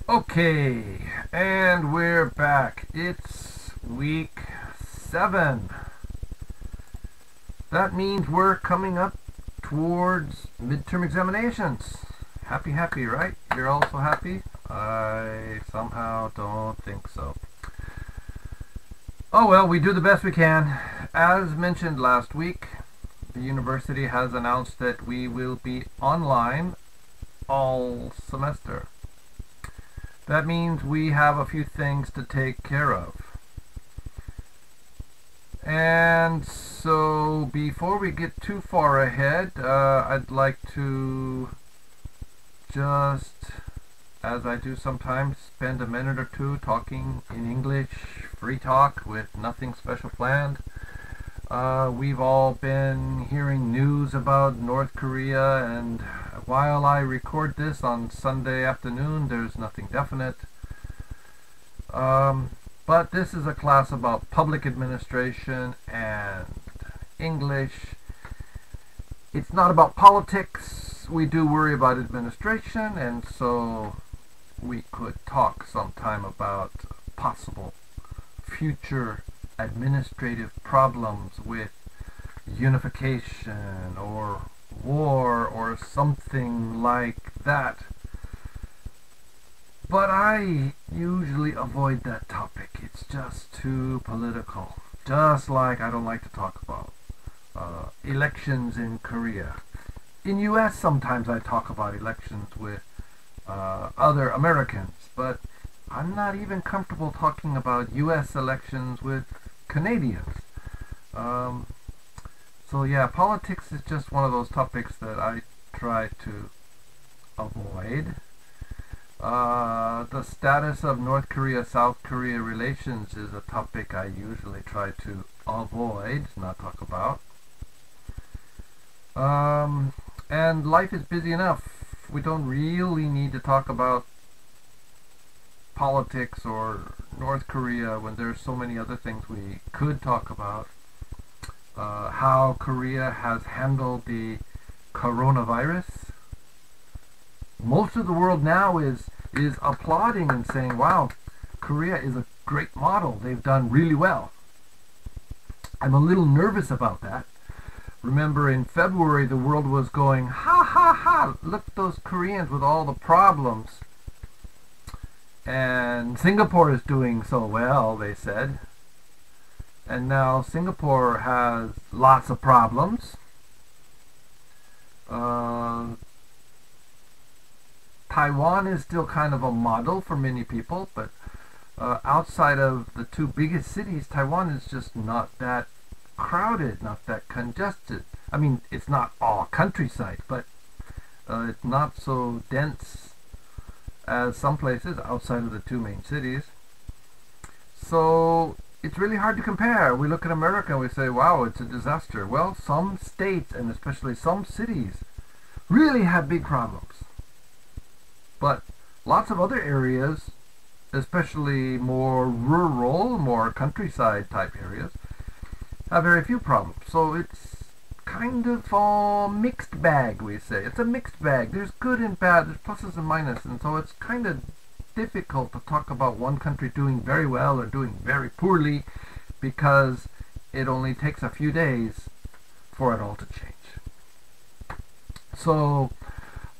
Okay, and we're back. It's week 7. That means we're coming up towards midterm examinations. Happy, right? You're also happy? I somehow don't think so. Oh well, we do the best we can. As mentioned last week, the university has announced that we will be online all semester. That means we have a few things to take care of. And so before we get too far ahead, I'd like to just, as I do sometimes, spend a minute or two talking in English, free talk with nothing special planned. We've all been hearing news about North Korea, and while I record this on Sunday afternoon, there's nothing definite. But this is a class about public administration and English. It's not about politics. We do worry about administration, and so we could talk sometime about possible future administrative problems with unification or war or something like that. But I usually avoid that topic. It's just too political. Just like I don't like to talk about elections in Korea. In US sometimes I talk about elections with other Americans, but I'm not even comfortable talking about US elections with Canadians. So yeah, politics is just one of those topics that I try to avoid. The status of North Korea-South Korea relations is a topic I usually try to avoid, not talk about. And life is busy enough. We don't really need to talk about politics or North Korea when there's so many other things we could talk about. How Korea has handled the coronavirus. Most of the world now is applauding and saying, wow, Korea is a great model. They've done really well. I'm a little nervous about that. Remember in February the world was going, ha ha ha, look at those Koreans with all the problems. And Singapore is doing so well, they said. And now Singapore has lots of problems. Taiwan is still kind of a model for many people, but outside of the two biggest cities, Taiwan is just not that crowded, not that congested. I mean, it's not all countryside, but it's not so dense as some places outside of the two main cities. So it's really hard to compare. We look at America and we say, wow, it's a disaster. Well, some states and especially some cities really have big problems. But lots of other areas, especially more rural, more countryside type areas, have very few problems. So it's kind of a mixed bag, we say. It's a mixed bag. There's good and bad, there's pluses and minuses, and so it's kind of difficult to talk about one country doing very well or doing very poorly because it only takes a few days for it all to change. So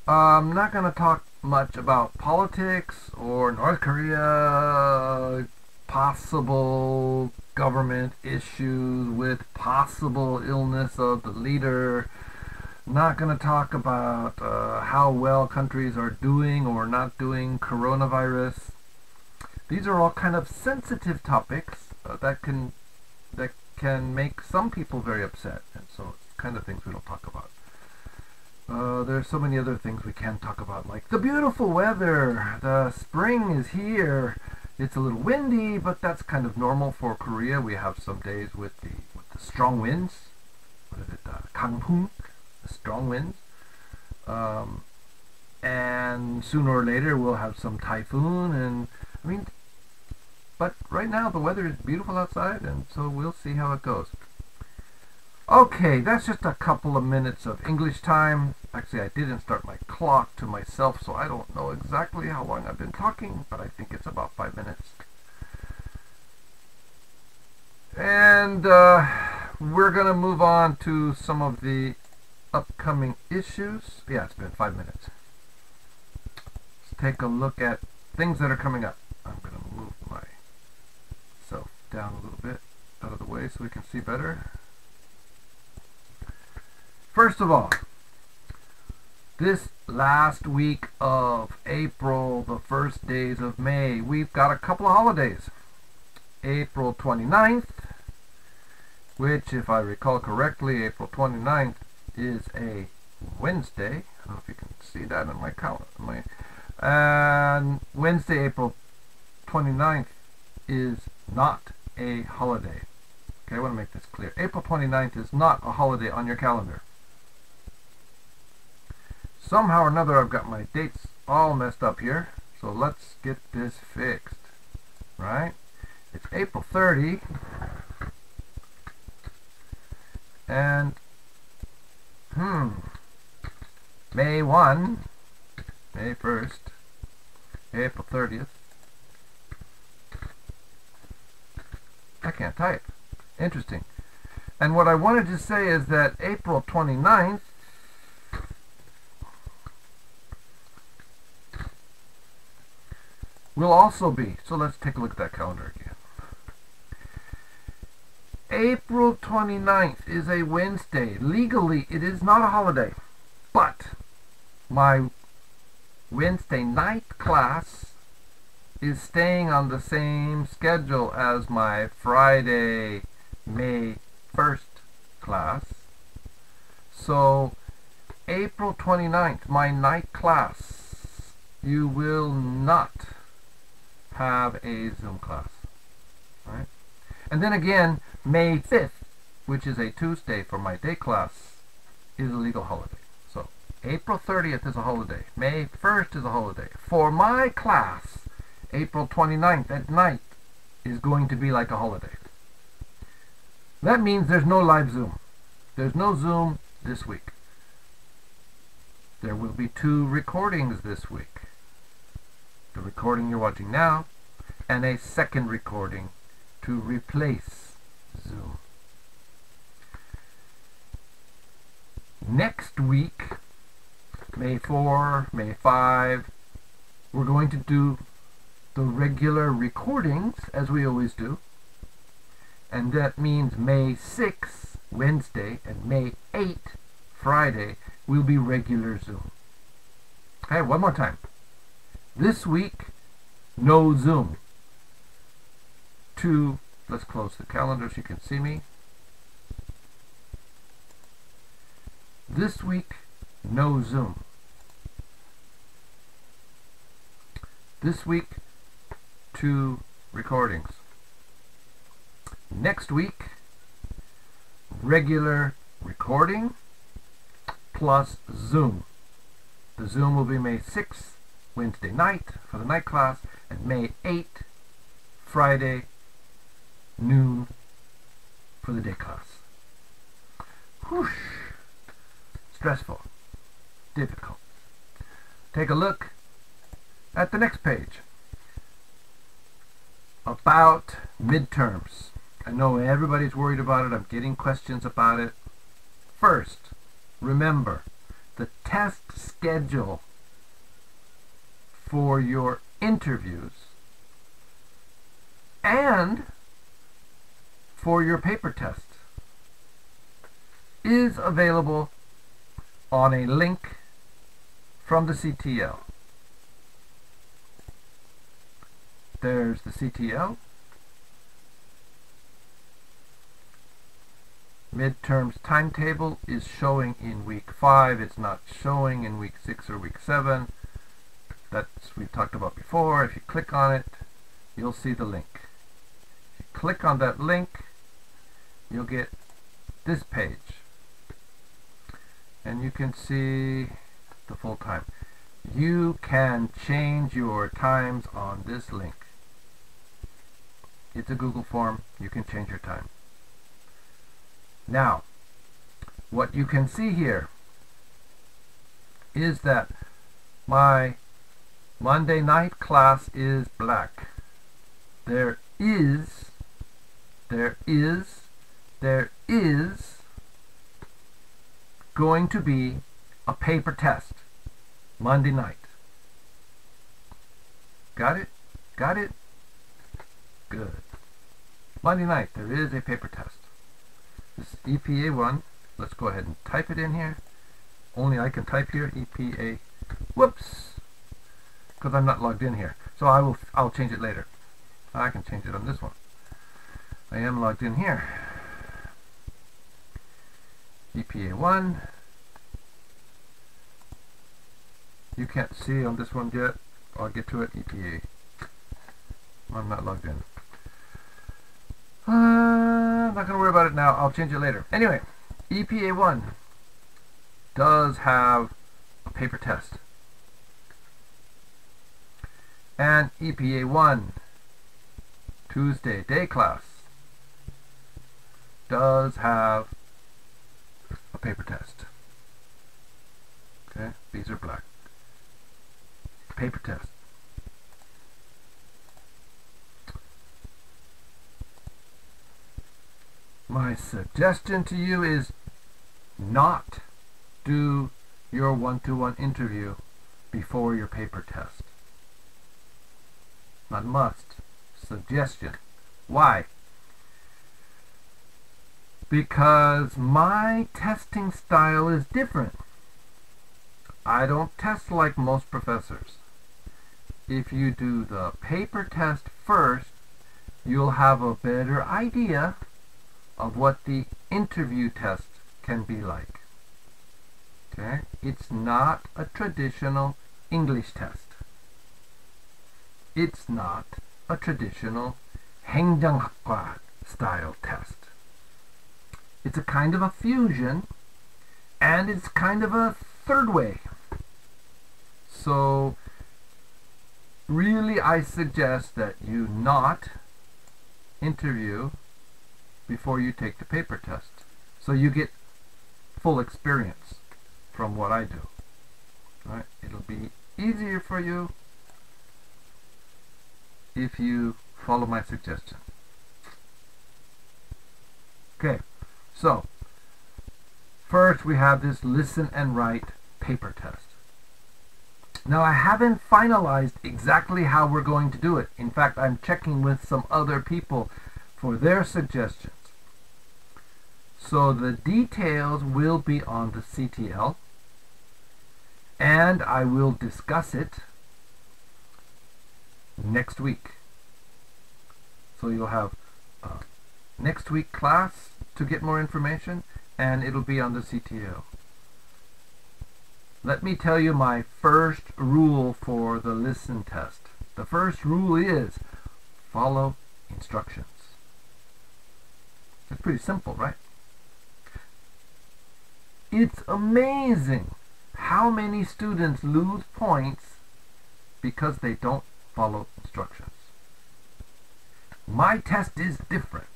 I'm not going to talk much about politics or North Korea, possible government issues with possible illness of the leader. Not going to talk about how well countries are doing or not doing coronavirus. These are all kind of sensitive topics that can make some people very upset, and so it's kind of things we don't talk about. There's so many other things we can talk about, like the beautiful weather. The spring is here. It's a little windy, but that's kind of normal for Korea. We have some days with the strong winds. What is it? Kanghung, the strong winds. And sooner or later we'll have some typhoon. And I mean, but right now the weather is beautiful outside, and so we'll see how it goes. Okay, that's just a couple of minutes of English time. Actually, I didn't start my clock to myself, so I don't know exactly how long I've been talking, but I think it's about 5 minutes. And we're going to move on to some of the upcoming issues. Yeah, it's been 5 minutes. Let's take a look at things that are coming up. I'm going to move myself down a little bit out of the way so we can see better. First of all, this last week of April, the first days of May, we've got a couple of holidays. April 29th, which, if I recall correctly, April 29th is a Wednesday. I don't know if you can see that in my calendar. And Wednesday, April 29th is not a holiday. Okay, I want to make this clear. April 29th is not a holiday on your calendar. Somehow or another I've got my dates all messed up here, so let's get this fixed. Right? It's April 30 and May 1, May 1st, April 30th. I can't type. Interesting. And what I wanted to say is that April 29th will also be, so let's take a look at that calendar again. April 29th is a Wednesday. Legally, it is not a holiday, but my Wednesday night class is staying on the same schedule as my Friday, May 1st class. So, April 29th, my night class, you will not have a Zoom class. Right? And then again, May 5th, which is a Tuesday for my day class, is a legal holiday. So April 30th is a holiday. May 1st is a holiday. For my class, April 29th at night is going to be like a holiday. That means there's no live Zoom. There's no Zoom this week. There will be 2 recordings this week. The recording you're watching now, and a second recording to replace Zoom. Next week, May 4, May 5, we're going to do the regular recordings, as we always do. And that means May 6, Wednesday, and May 8, Friday, will be regular Zoom. Okay, one more time. This week, no Zoom. Let's close the calendar so you can see me. This week, no Zoom. This week, 2 recordings. Next week, regular recording plus Zoom. The Zoom will be May 6th, Wednesday night for the night class, and May 8th, Friday, noon for the day class. Whoosh! Stressful. Difficult. Take a look at the next page. About midterms. I know everybody's worried about it. I'm getting questions about it. First, remember, the test schedule for your interviews and for your paper test is available on a link from the Ctl. There's the Ctl. Midterms timetable is showing in week 5. It's not showing in week 6 or week 7. That's we've talked about before. If you click on it, you'll see the link. If you click on that link, you'll get this page. And you can see the full time. You can change your times on this link. It's a Google form. You can change your time. Now, what you can see here is that my Monday night class is black. There is going to be a paper test Monday night. Got it? Got it? Good. Monday night, there is a paper test. This is EPA1. Let's go ahead and type it in here. Only I can type here, EPA. Whoops! Because I'm not logged in here. So I'll change it later. I can change it on this one. I am logged in here. EPA1. You can't see on this one yet. I'll get to it. EPA. I'm not logged in. I'm not going to worry about it now. I'll change it later. Anyway, EPA1 does have a paper test. And EPA1 Tuesday day class does have a paper test. Okay, these are black. Paper test. My suggestion to you is not do your one-to-one interview before your paper test. Not must. Suggestion. Why? Because my testing style is different. I don't test like most professors. If you do the paper test first, you'll have a better idea of what the interview test can be like. Okay? It's not a traditional English test. It's not a traditional 행정학과 style test. It's a kind of a fusion, and it's kind of a third way. So really I suggest that you not interview before you take the paper test, so you get full experience from what I do. Right? It'll be easier for you if you follow my suggestion. Okay, so first we have this listen and write paper test. Now I haven't finalized exactly how we're going to do it. In fact, I'm checking with some other people for their suggestions. So the details will be on the Ctl, and I will discuss it next week. So you'll have next week class to get more information, and it'll be on the Ctl. Let me tell you my first rule for the listen test. The first rule is follow instructions. It's pretty simple, right? It's amazing how many students lose points because they don't follow instructions. My test is different.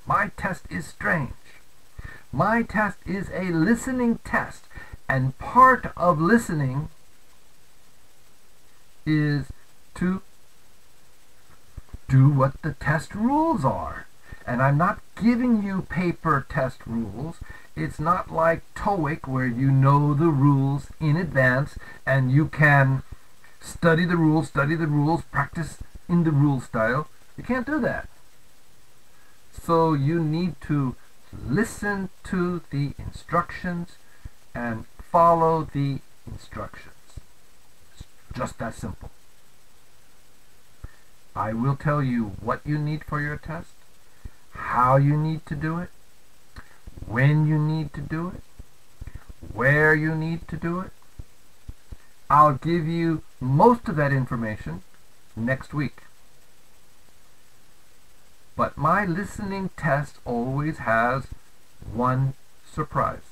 My test is strange. My test is a listening test, and part of listening is to do what the test rules are. And I'm not giving you paper test rules. It's not like TOEIC where you know the rules in advance and you can study the rules, practice in the rule style. You can't do that. So you need to listen to the instructions and follow the instructions. It's just that simple. I will tell you what you need for your test, how you need to do it, when you need to do it, where you need to do it. I'll give you most of that information next week. But my listening test always has one surprise.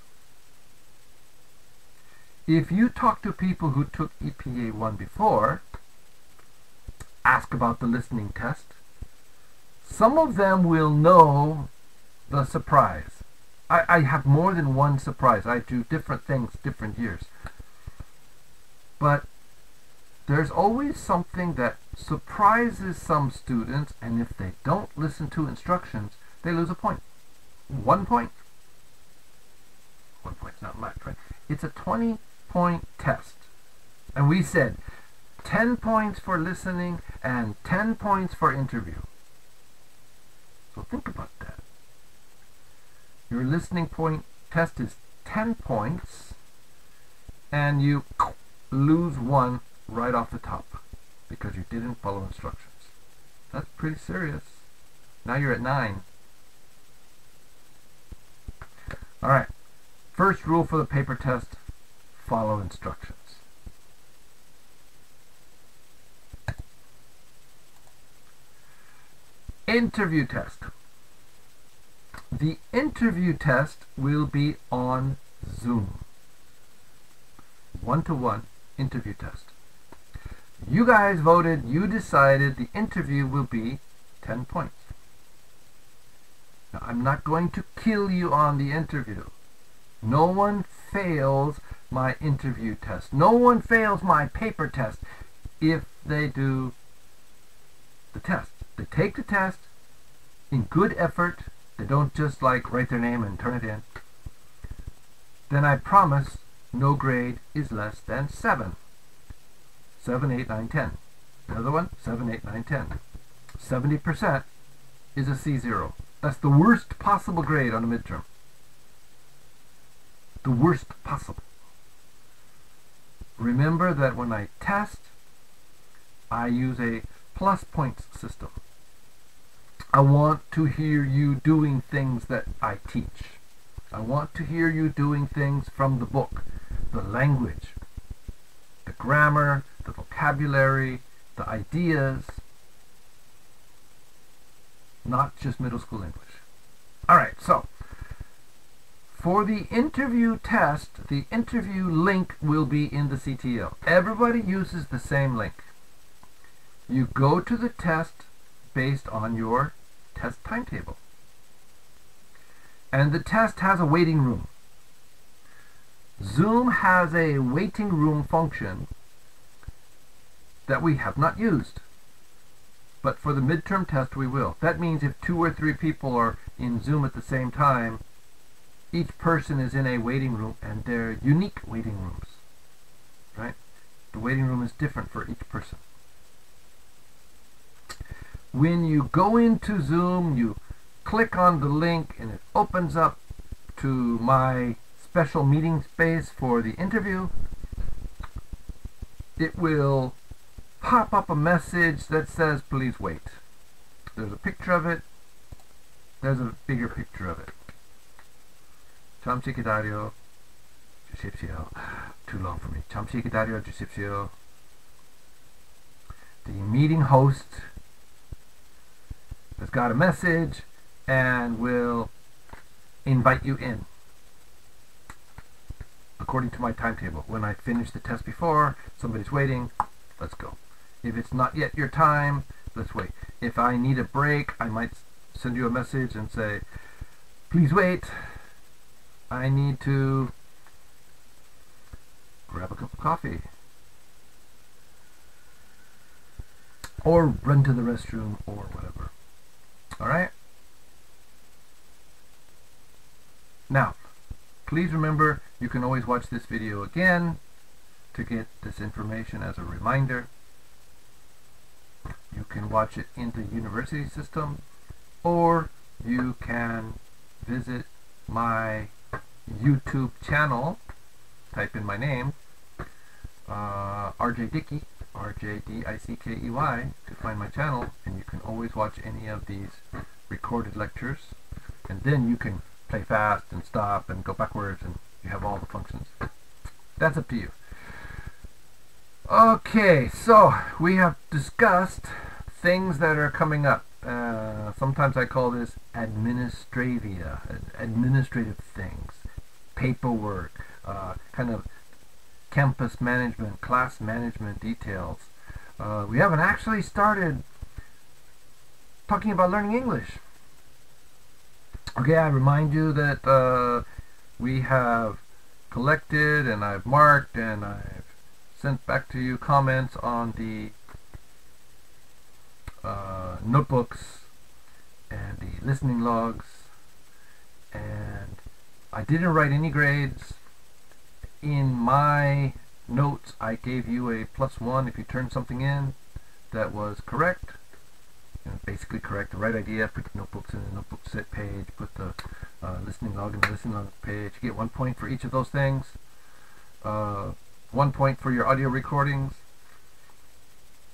If you talk to people who took EPA1 before, ask about the listening test, some of them will know the surprise. I have more than one surprise. I do different things different years. but there's always something that surprises some students, and if they don't listen to instructions, they lose a point. 1 point. 1 point's not much, right? It's a 20-point test. And we said 10 points for listening and 10 points for interview. So think about that. Your listening point test is 10 points, and you lose 1 right off the top because you didn't follow instructions. That's pretty serious. Now you're at 9. Alright, first rule for the paper test, follow instructions. Interview test. The interview test will be on Zoom. 1-to-1 interview test. You guys voted, you decided the interview will be 10 points. Now, I'm not going to kill you on the interview. No one fails my interview test. No one fails my paper test if they do the test. They take the test in good effort. They don't just like write their name and turn it in. Then I promise no grade is less than 7. 7, 8, 9, 10. Another one, 7, 8, 9, 10. 70% is a C0. That's the worst possible grade on a midterm. The worst possible. Remember that when I test, I use a plus points system. I want to hear you doing things that I teach. I want to hear you doing things from the book, the language, the grammar, the vocabulary, the ideas, not just middle school English. Alright, so for the interview test, the interview link will be in the CTL. Everybody uses the same link. You go to the test based on your test timetable. And the test has a waiting room. Zoom has a waiting room function that we have not used. But for the midterm test we will. That means if 2 or 3 people are in Zoom at the same time, each person is in a waiting room, and they're unique waiting rooms. Right? The waiting room is different for each person. When you go into Zoom, you click on the link and it opens up to my special meeting space for the interview. It will pop up a message that says please wait. There's a picture of it. There's a bigger picture of it. 잠시 기다려 주십시오. Too long for me. 잠시 기다려 주십시오. The meeting host has got a message and will invite you in according to my timetable. When I finish the test before, somebody's waiting, let's go. If it's not yet your time, let's wait. If I need a break, I might send you a message and say, please wait, I need to grab a cup of coffee or run to the restroom or whatever. Alright? Now, please remember you can always watch this video again to get this information as a reminder. You can watch it in the university system, or you can visit my YouTube channel. Type in my name, RJ Dickey, RJDICKEY, to find my channel, and you can always watch any of these recorded lectures, and then you can play fast and stop and go backwards, and you have all the functions. That's up to you. Okay, so we have discussed things that are coming up. Sometimes I call this administrative things, paperwork, kind of campus management, class management details. We haven't actually started talking about learning English. Okay, I remind you that we have collected and I've marked and I've sent back to you comments on the notebooks and the listening logs, and I didn't write any grades. In my notes I gave you a +1 if you turned something in that was correct, basically correct, the right idea. Put the notebooks in the notebook set page, put the listening log in the listening log page. You get 1 point for each of those things. 1 point for your audio recordings,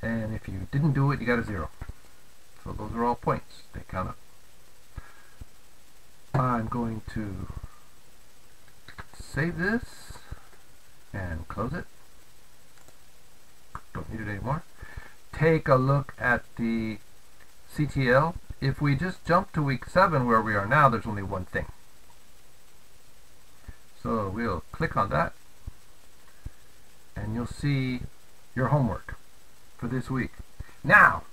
and if you didn't do it, you got a 0. So those are all points. They count up. I'm going to save this and close it. Don't need it anymore. Take a look at the CTL. If we just jump to week 7 where we are now, there's only one thing. So we'll click on that, and you'll see your homework for this week. Now,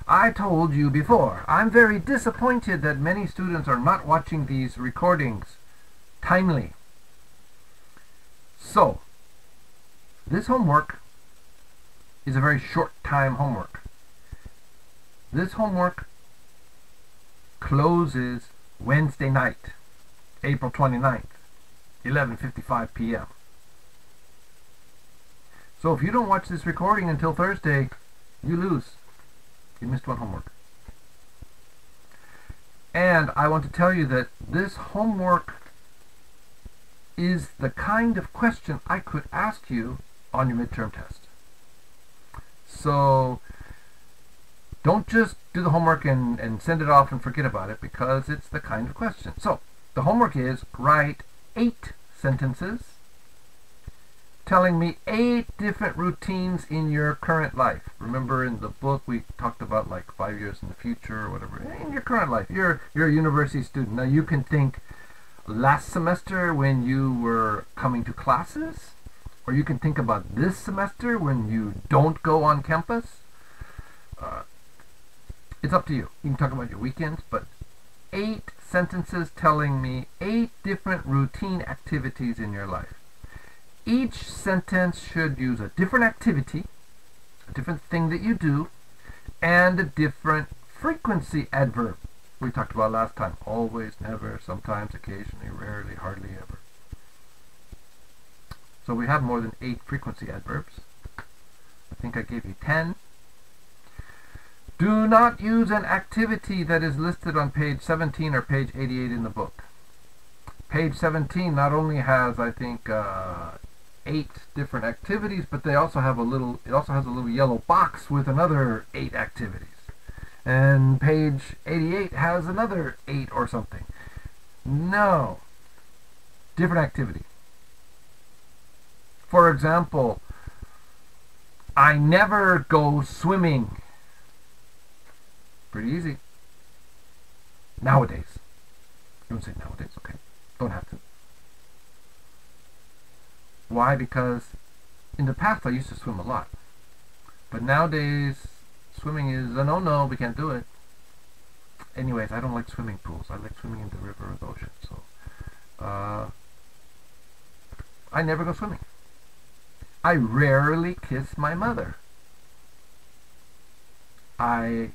I told you before, I'm very disappointed that many students are not watching these recordings timely. So, this homework is a very short time homework. This homework closes Wednesday night, April 29th, 11:55 p.m. So if you don't watch this recording until Thursday, you lose. You missed one homework. And I want to tell you that this homework is the kind of question I could ask you on your midterm test. So don't just do the homework and send it off and forget about it, because it's the kind of question. So the homework is write 8 sentences telling me 8 different routines in your current life. Remember, in the book we talked about like 5 years in the future or whatever. In your current life, you're a university student. Now you can think last semester when you were coming to classes, or you can think about this semester when you don't go on campus. It's up to you. You can talk about your weekends, but 8 sentences telling me 8 different routine activities in your life. Each sentence should use a different activity, a different thing that you do, and a different frequency adverb. We talked about last time. Always, never, sometimes, occasionally, rarely, hardly ever. So we have more than 8 frequency adverbs. I think I gave you 10. Do not use an activity that is listed on page 17 or page 88 in the book. Page 17 not only has, I think, 8 different activities, but they also have it also has a little yellow box with another 8 activities. And page 88 has another 8 or something. No. Different activity. For example, I never go swimming. Pretty easy. Nowadays. You don't say nowadays, okay. Don't have to. Why? Because in the past I used to swim a lot. But nowadays, swimming is a no-no, we can't do it. Anyways, I don't like swimming pools. I like swimming in the river or the ocean. So, I never go swimming. I rarely kiss my mother. I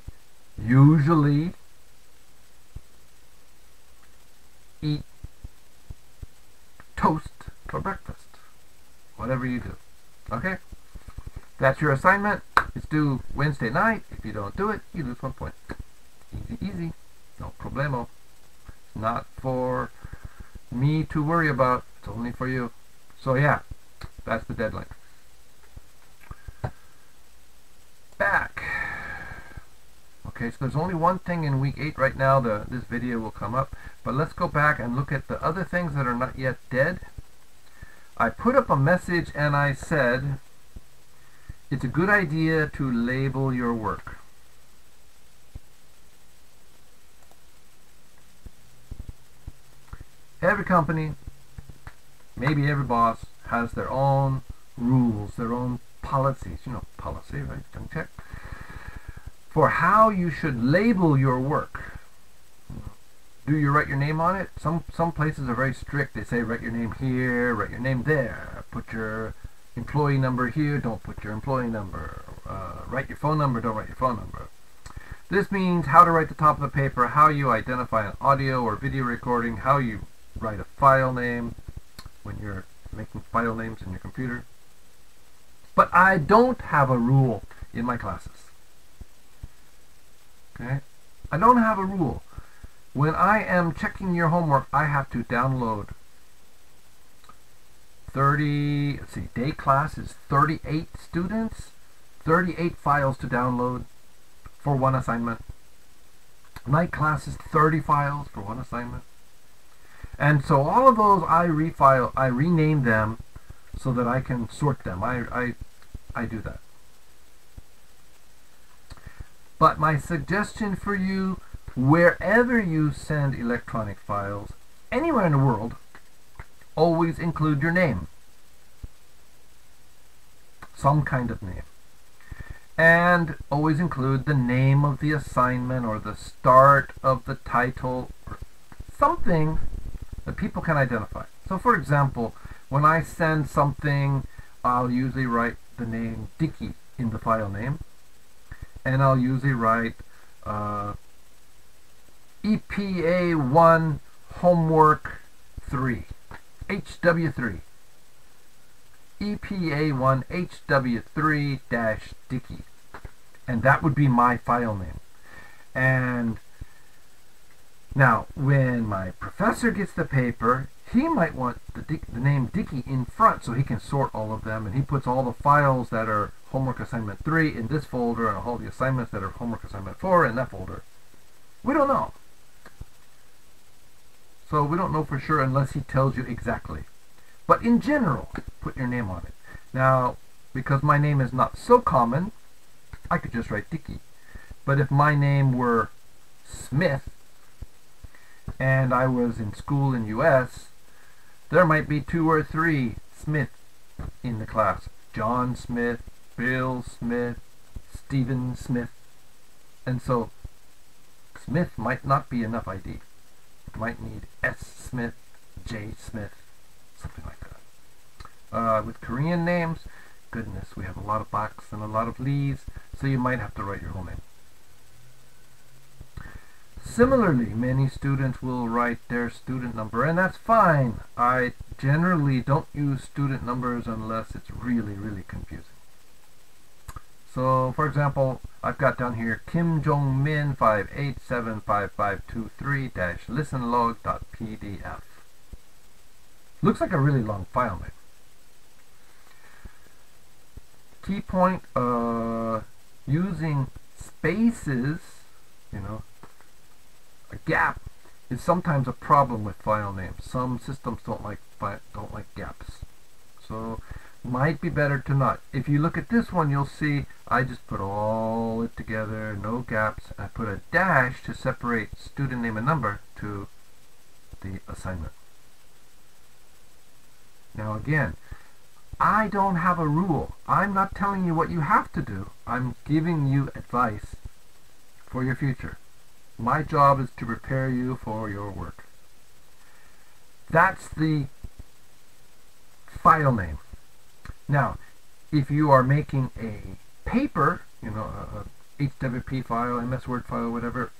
usually eat toast for breakfast. Whatever you do. Okay? That's your assignment. It's due Wednesday night. If you don't do it, you lose 1 point. Easy, easy. No problemo. It's not for me to worry about. It's only for you. So yeah, that's the deadline. Back. Okay, so there's only one thing in week 8 right now. This video will come up. But let's go back and look at the other things that are not yet dead. I put up a message and I said, it's a good idea to label your work. Every company, maybe every boss, has their own rules, their own policies. You know, policy, right? Don't check. For how you should label your work. Do you write your name on it? Some places are very strict. They say write your name here, write your name there, put your employee number here, don't put your employee number. Write your phone number, don't write your phone number. This means how to write the top of the paper, how you identify an audio or video recording, how you write a file name when you're making file names in your computer. But I don't have a rule in my classes. Okay? I don't have a rule. When I am checking your homework, I have to download 30, let's see, day class is 38 students, 38 files to download for one assignment. Night class is 30 files for one assignment. And so all of those I rename them so that I can sort them. I do that. But my suggestion for you, wherever you send electronic files, anywhere in the world, always include your name. Some kind of name. And always include the name of the assignment or the start of the title or something that people can identify. So for example, when I send something, I'll usually write the name Dicky in the file name, and I'll usually write EPA1 homework 3, HW3. EPA1 HW3-Dicky, and that would be my file name. And now when my professor gets the paper, he might want the name Dicky in front so he can sort all of them, and he puts all the files that are homework assignment 3 in this folder and all the assignments that are homework assignment 4 in that folder. We don't know. So we don't know for sure unless he tells you exactly. But in general, put your name on it. Now, because my name is not so common, I could just write Dicky. But if my name were Smith, and I was in school in US, there might be 2 or 3 Smith in the class. John Smith, Bill Smith, Stephen Smith. And so, Smith might not be enough ID. It might need S. Smith, J. Smith, something like that. With Korean names, goodness, we have a lot of Baks and a lot of Lees, so you might have to write your whole name. Similarly, many students will write their student number, and that's fine. I generally don't use student numbers unless it's really, really confusing. So, for example, I've got down here Kim Jong-min 5875523-listenlog.pdf. Looks like a really long file name. Key point, using spaces, a gap is sometimes a problem with file names. Some systems don't like gaps. So might be better to not. If you look at this one, you'll see I just put all it together, no gaps. I put a dash to separate student name and number to the assignment. Now again, I don't have a rule. I'm not telling you what you have to do. I'm giving you advice for your future. My job is to prepare you for your work. That's the file name. Now, if you are making a paper, a HWP file, MS Word file, whatever,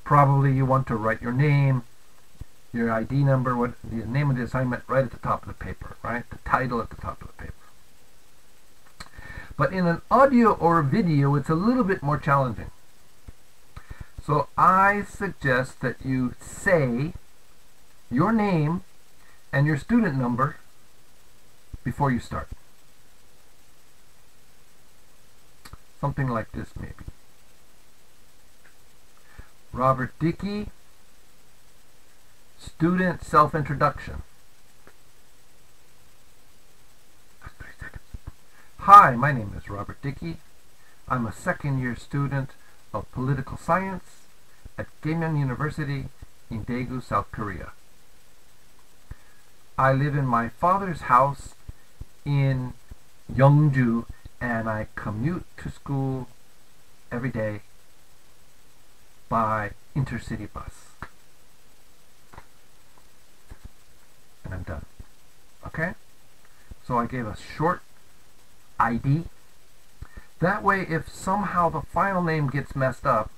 probably you want to write your name, your ID number, the name of the assignment right at the top of the paper, right? The title at the top of the paper. But in an audio or video, it's a little bit more challenging. So I suggest that you say your name and your student number before you start. Something like this, maybe. Robert Dickey, student self-introduction. Hi, my name is Robert Dickey. I'm a second-year student of political science at Gaemyeon University in Daegu, South Korea. I live in my father's house in Yeongju, and I commute to school every day by intercity bus. And I'm done. Okay? So I gave a short ID. That way, if somehow the file name gets messed up,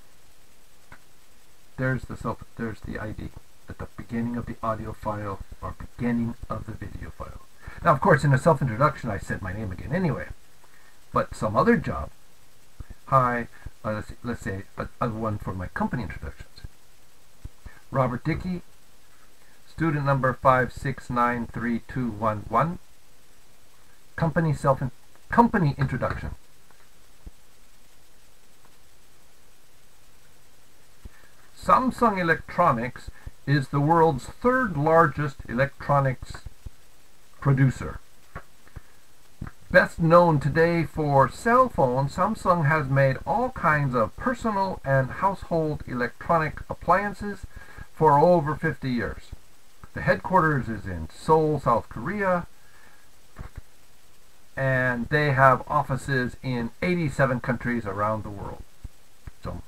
there's the ID at the beginning of the audio file or beginning of the video file. Now, of course, in a self-introduction, I said my name again anyway. But some other job, hi, let's say a one for my company introductions. Robert Dickey, student number 5693211. Company introduction. Samsung Electronics is the world's third largest electronics producer. Best known today for cell phones, Samsung has made all kinds of personal and household electronic appliances for over 50 years. The headquarters is in Seoul, South Korea, and they have offices in 87 countries around the world. So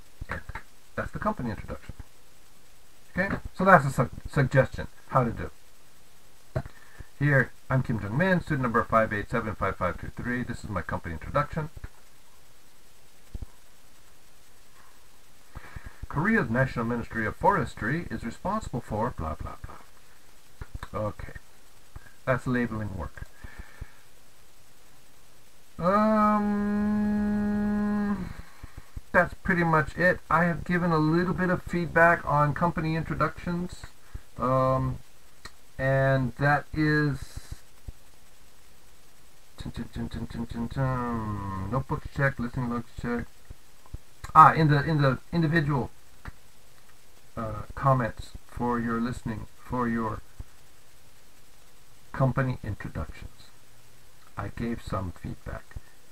that's the company introduction. Okay, so that's a suggestion how to do. Here, I'm Kim Jung-min, student number 5875523. This is my company introduction. Korea's National Ministry of Forestry is responsible for blah blah blah. Okay, that's labeling work. That's pretty much it. I have given a little bit of feedback on company introductions, and that is notebooks check, listening notes check. In the individual comments for your listening, for your company introductions, I gave some feedback.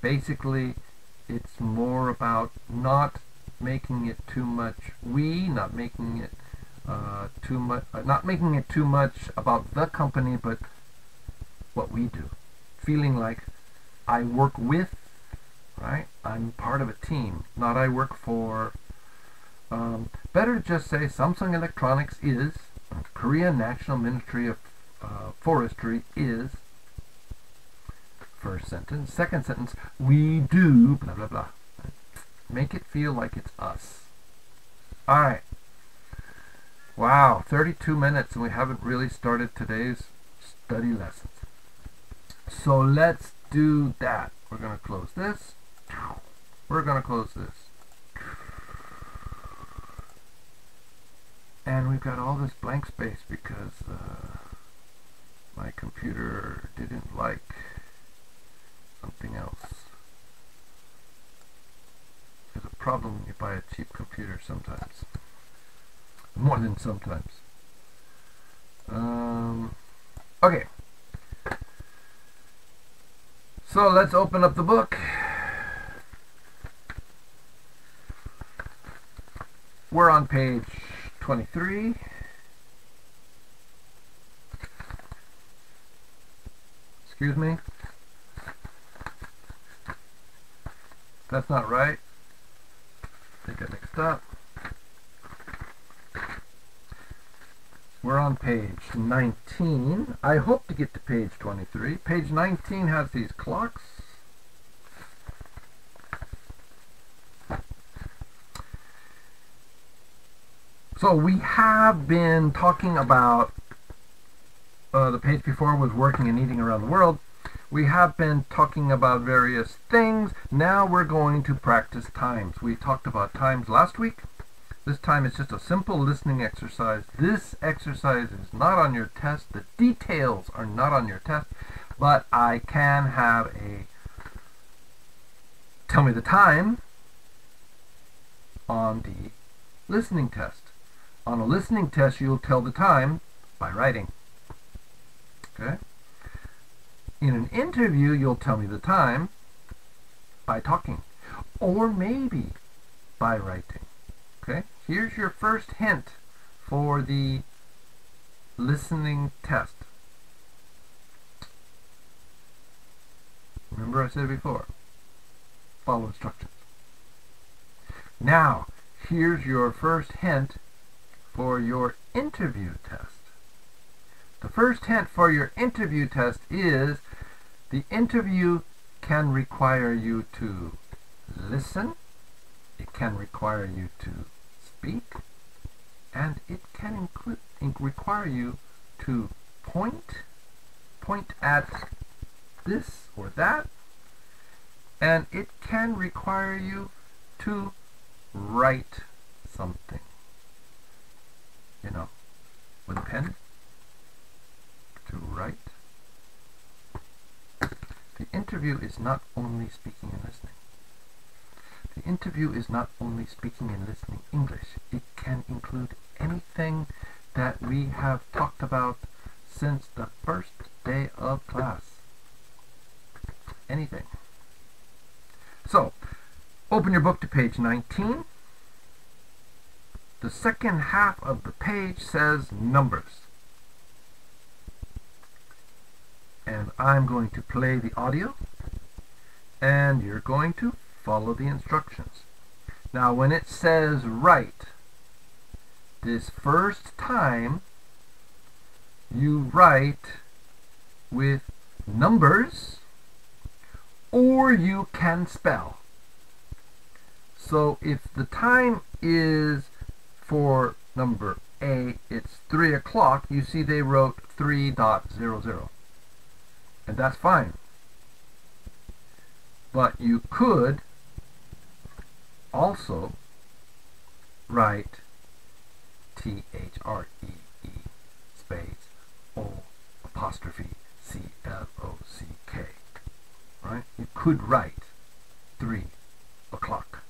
Basically, it's more about not making it too much not making it too much about the company, but what we do. Feeling like I work with, right? I'm part of a team, not I work for. Better just say Samsung Electronics is, Korea National Ministry of Forestry is. First sentence. Second sentence, we do blah blah blah. Make it feel like it's us. Alright. Wow, 32 minutes and we haven't really started today's study lessons. So let's do that. We're going to close this. We're going to close this. And we've got all this blank space because my computer didn't like something else. There's a problem when you buy a cheap computer sometimes. More than sometimes. Okay. So let's open up the book. We're on page 23. Excuse me. That's not right. I got mixed up. We're on page 19. I hope to get to page 23. Page 19 has these clocks. So we have been talking about, the page before was working and eating around the world. We have been talking about various things. Now we're going to practice times. We talked about times last week. This time it's just a simple listening exercise. This exercise is not on your test. The details are not on your test. But I can have a tell me the time on the listening test. On a listening test, you'll tell the time by writing. Okay? In an interview, you'll tell me the time by talking, or maybe by writing. Okay? Here's your first hint for the listening test. Remember I said before, follow instructions. Now, here's your first hint for your interview test. The first hint for your interview test is The interview can require you to listen, it can require you to speak, and it can require you to point at this or that, and it can require you to write something, you know, with a pen, to write. The interview is not only speaking and listening. The interview is not only speaking and listening English. It can include anything that we have talked about since the first day of class. Anything. So, open your book to page 19. The second half of the page says numbers. And I'm going to play the audio, and you're going to follow the instructions. Now, when it says write, this first time you write with numbers, or you can spell. So if the time is for number A, it's 3 o'clock, you see they wrote 3.00. And that's fine. But you could also write THREE space O apostrophe CLOCK. Right? You could write 3 o'clock.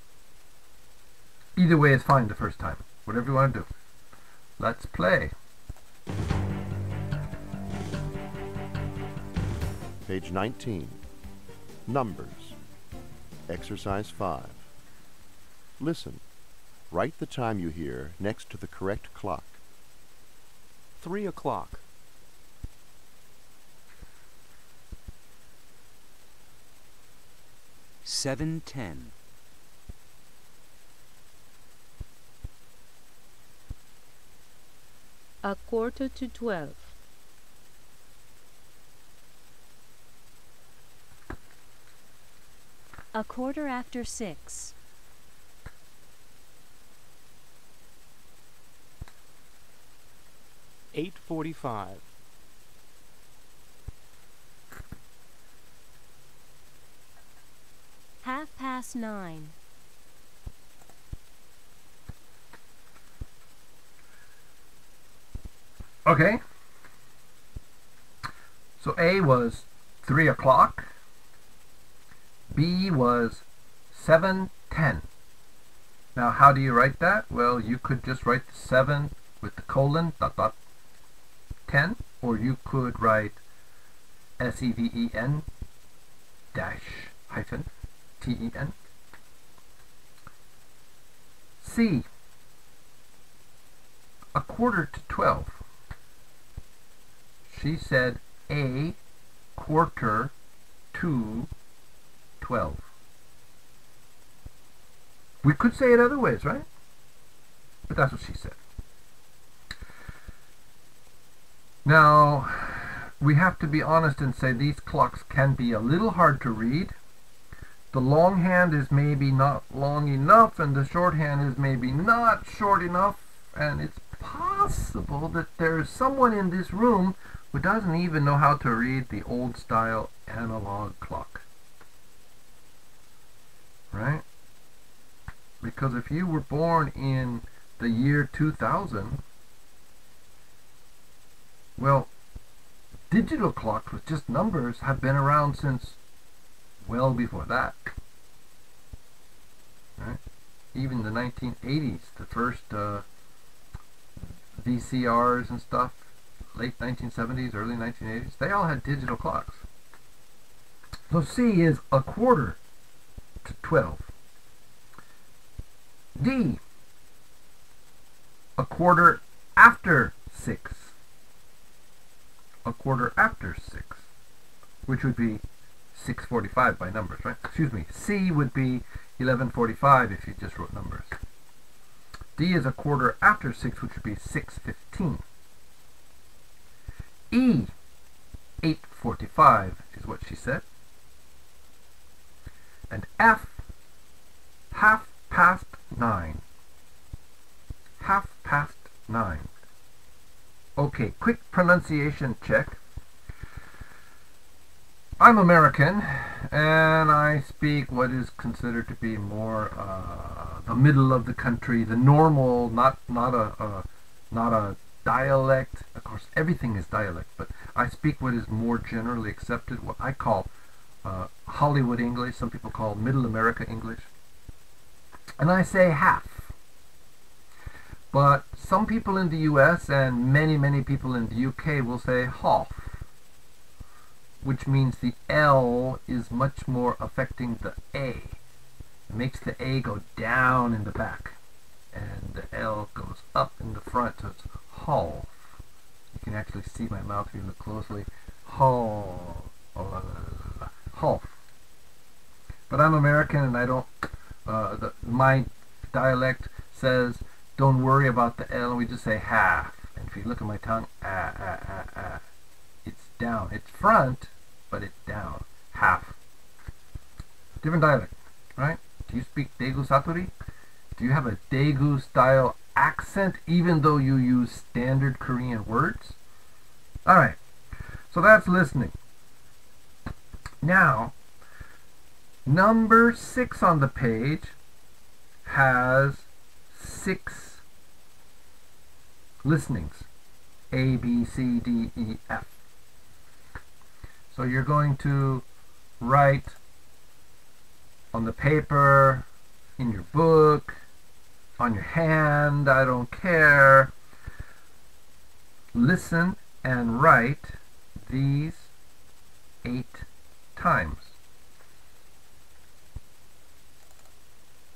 Either way is fine the first time. Whatever you want to do. Let's play. Page 19. Numbers. Exercise 5. Listen. Write the time you hear next to the correct clock. 3 o'clock. 7:10. 11:45. 6:15. 8:45. 9:30. Okay. So A was 3 o'clock. B was 7:10. Now, how do you write that? Well, you could just write the 7 with the colon, dot, dot, 10, or you could write SEVEN dash hyphen TEN. C, 11:45. She said a quarter to 12. We could say it other ways, right? But that's what she said. Now, we have to be honest and say these clocks can be a little hard to read. The longhand is maybe not long enough, and the shorthand is maybe not short enough, and it's possible that there's someone in this room who doesn't even know how to read the old style analog clock. Right? Because if you were born in the year 2000, well, digital clocks with just numbers have been around since well before that. Right? Even the 1980s, the first VCRs and stuff, late 1970s, early 1980s, they all had digital clocks. So C is 11:45 to 12. D, 1/4 after 6. 1/4 after 6, which would be 6:45 by numbers, right? Excuse me. C would be 11:45 if you just wrote numbers. D is 1/4 after 6, which would be 6:15. E, 8:45 is what she said. And F, 9:30. 9:30. Okay, quick pronunciation check. I'm American, and I speak what is considered to be more the middle of the country, the normal, not a dialect. Of course, everything is dialect, but I speak what is more generally accepted, what I call Hollywood English. Some people call Middle America English, and I say half. But some people in the U.S. and many people in the U.K. will say half, which means the L is much more affecting the A. It makes the A go down in the back, and the L goes up in the front, so it's half. You can actually see my mouth if you look closely. Half. Half. But I'm American, and I don't, my dialect says, don't worry about the L, and we just say half. And if you look at my tongue, it's down. It's front, but it's down. Half. Different dialect, right? Do you speak Daegu Satori? Do you have a Daegu style accent even though you use standard Korean words? Alright, so that's listening. Now, number 6 on the page has 6 listenings. A, B, C, D, E, F. So you're going to write on the paper, in your book, on your hand, I don't care. Listen and write these 8 times.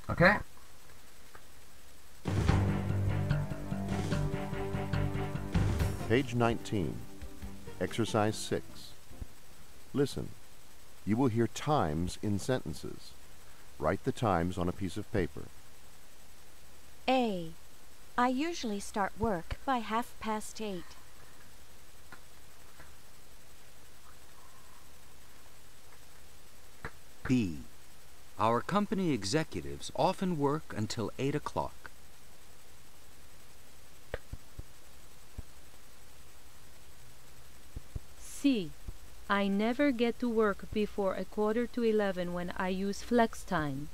Okay? Page 19, Exercise 6. Listen. You will hear times in sentences. Write the times on a piece of paper. A. I usually start work by 8:30. B. Our company executives often work until 8 o'clock. C. I never get to work before 11:15 when I use flex time.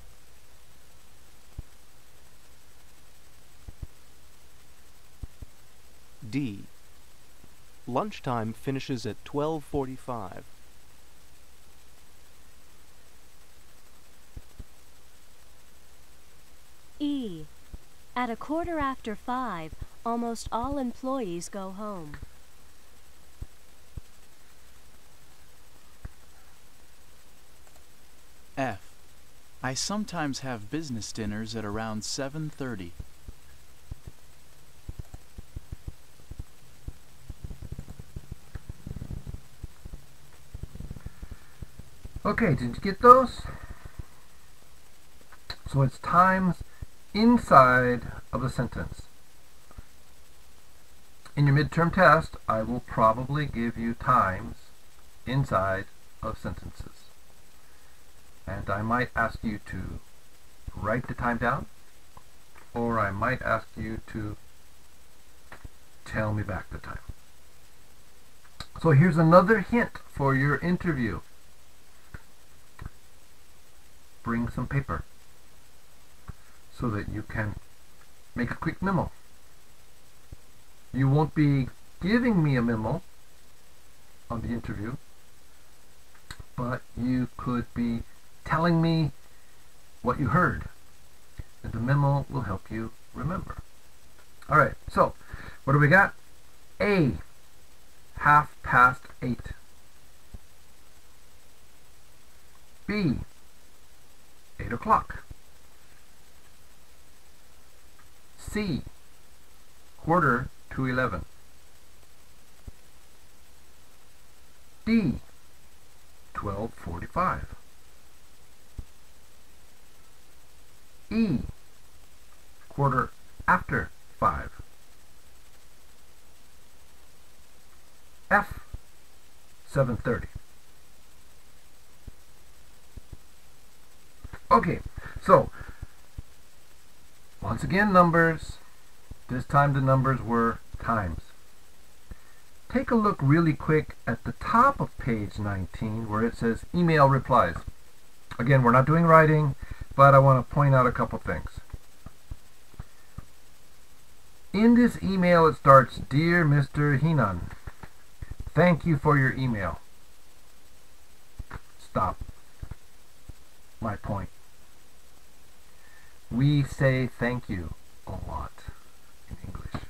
D. Lunchtime finishes at 12:45. E. At 5:15, almost all employees go home. F. I sometimes have business dinners at around 7:30. Okay, did you get those? So it's times inside of a sentence. In your midterm test, I will probably give you times inside of sentences. And I might ask you to write the time down, or I might ask you to tell me back the time. So here's another hint for your interview. Bring some paper so that you can make a quick memo. You won't be giving me a memo on the interview, but you could be telling me what you heard, and the memo will help you remember. Alright, so what do we got? A, 8:30. B, 8 o'clock. C, 11:15. D, 12:45. E, 5:15. F, 7:30. Okay, so once again numbers. This time the numbers were times. Take a look really quick at the top of page 19 where it says email replies. Again, we're not doing writing, but I want to point out a couple things. In this email it starts, Dear Mr. Hinan, thank you for your email. Stop. My point. We say thank you a lot in English.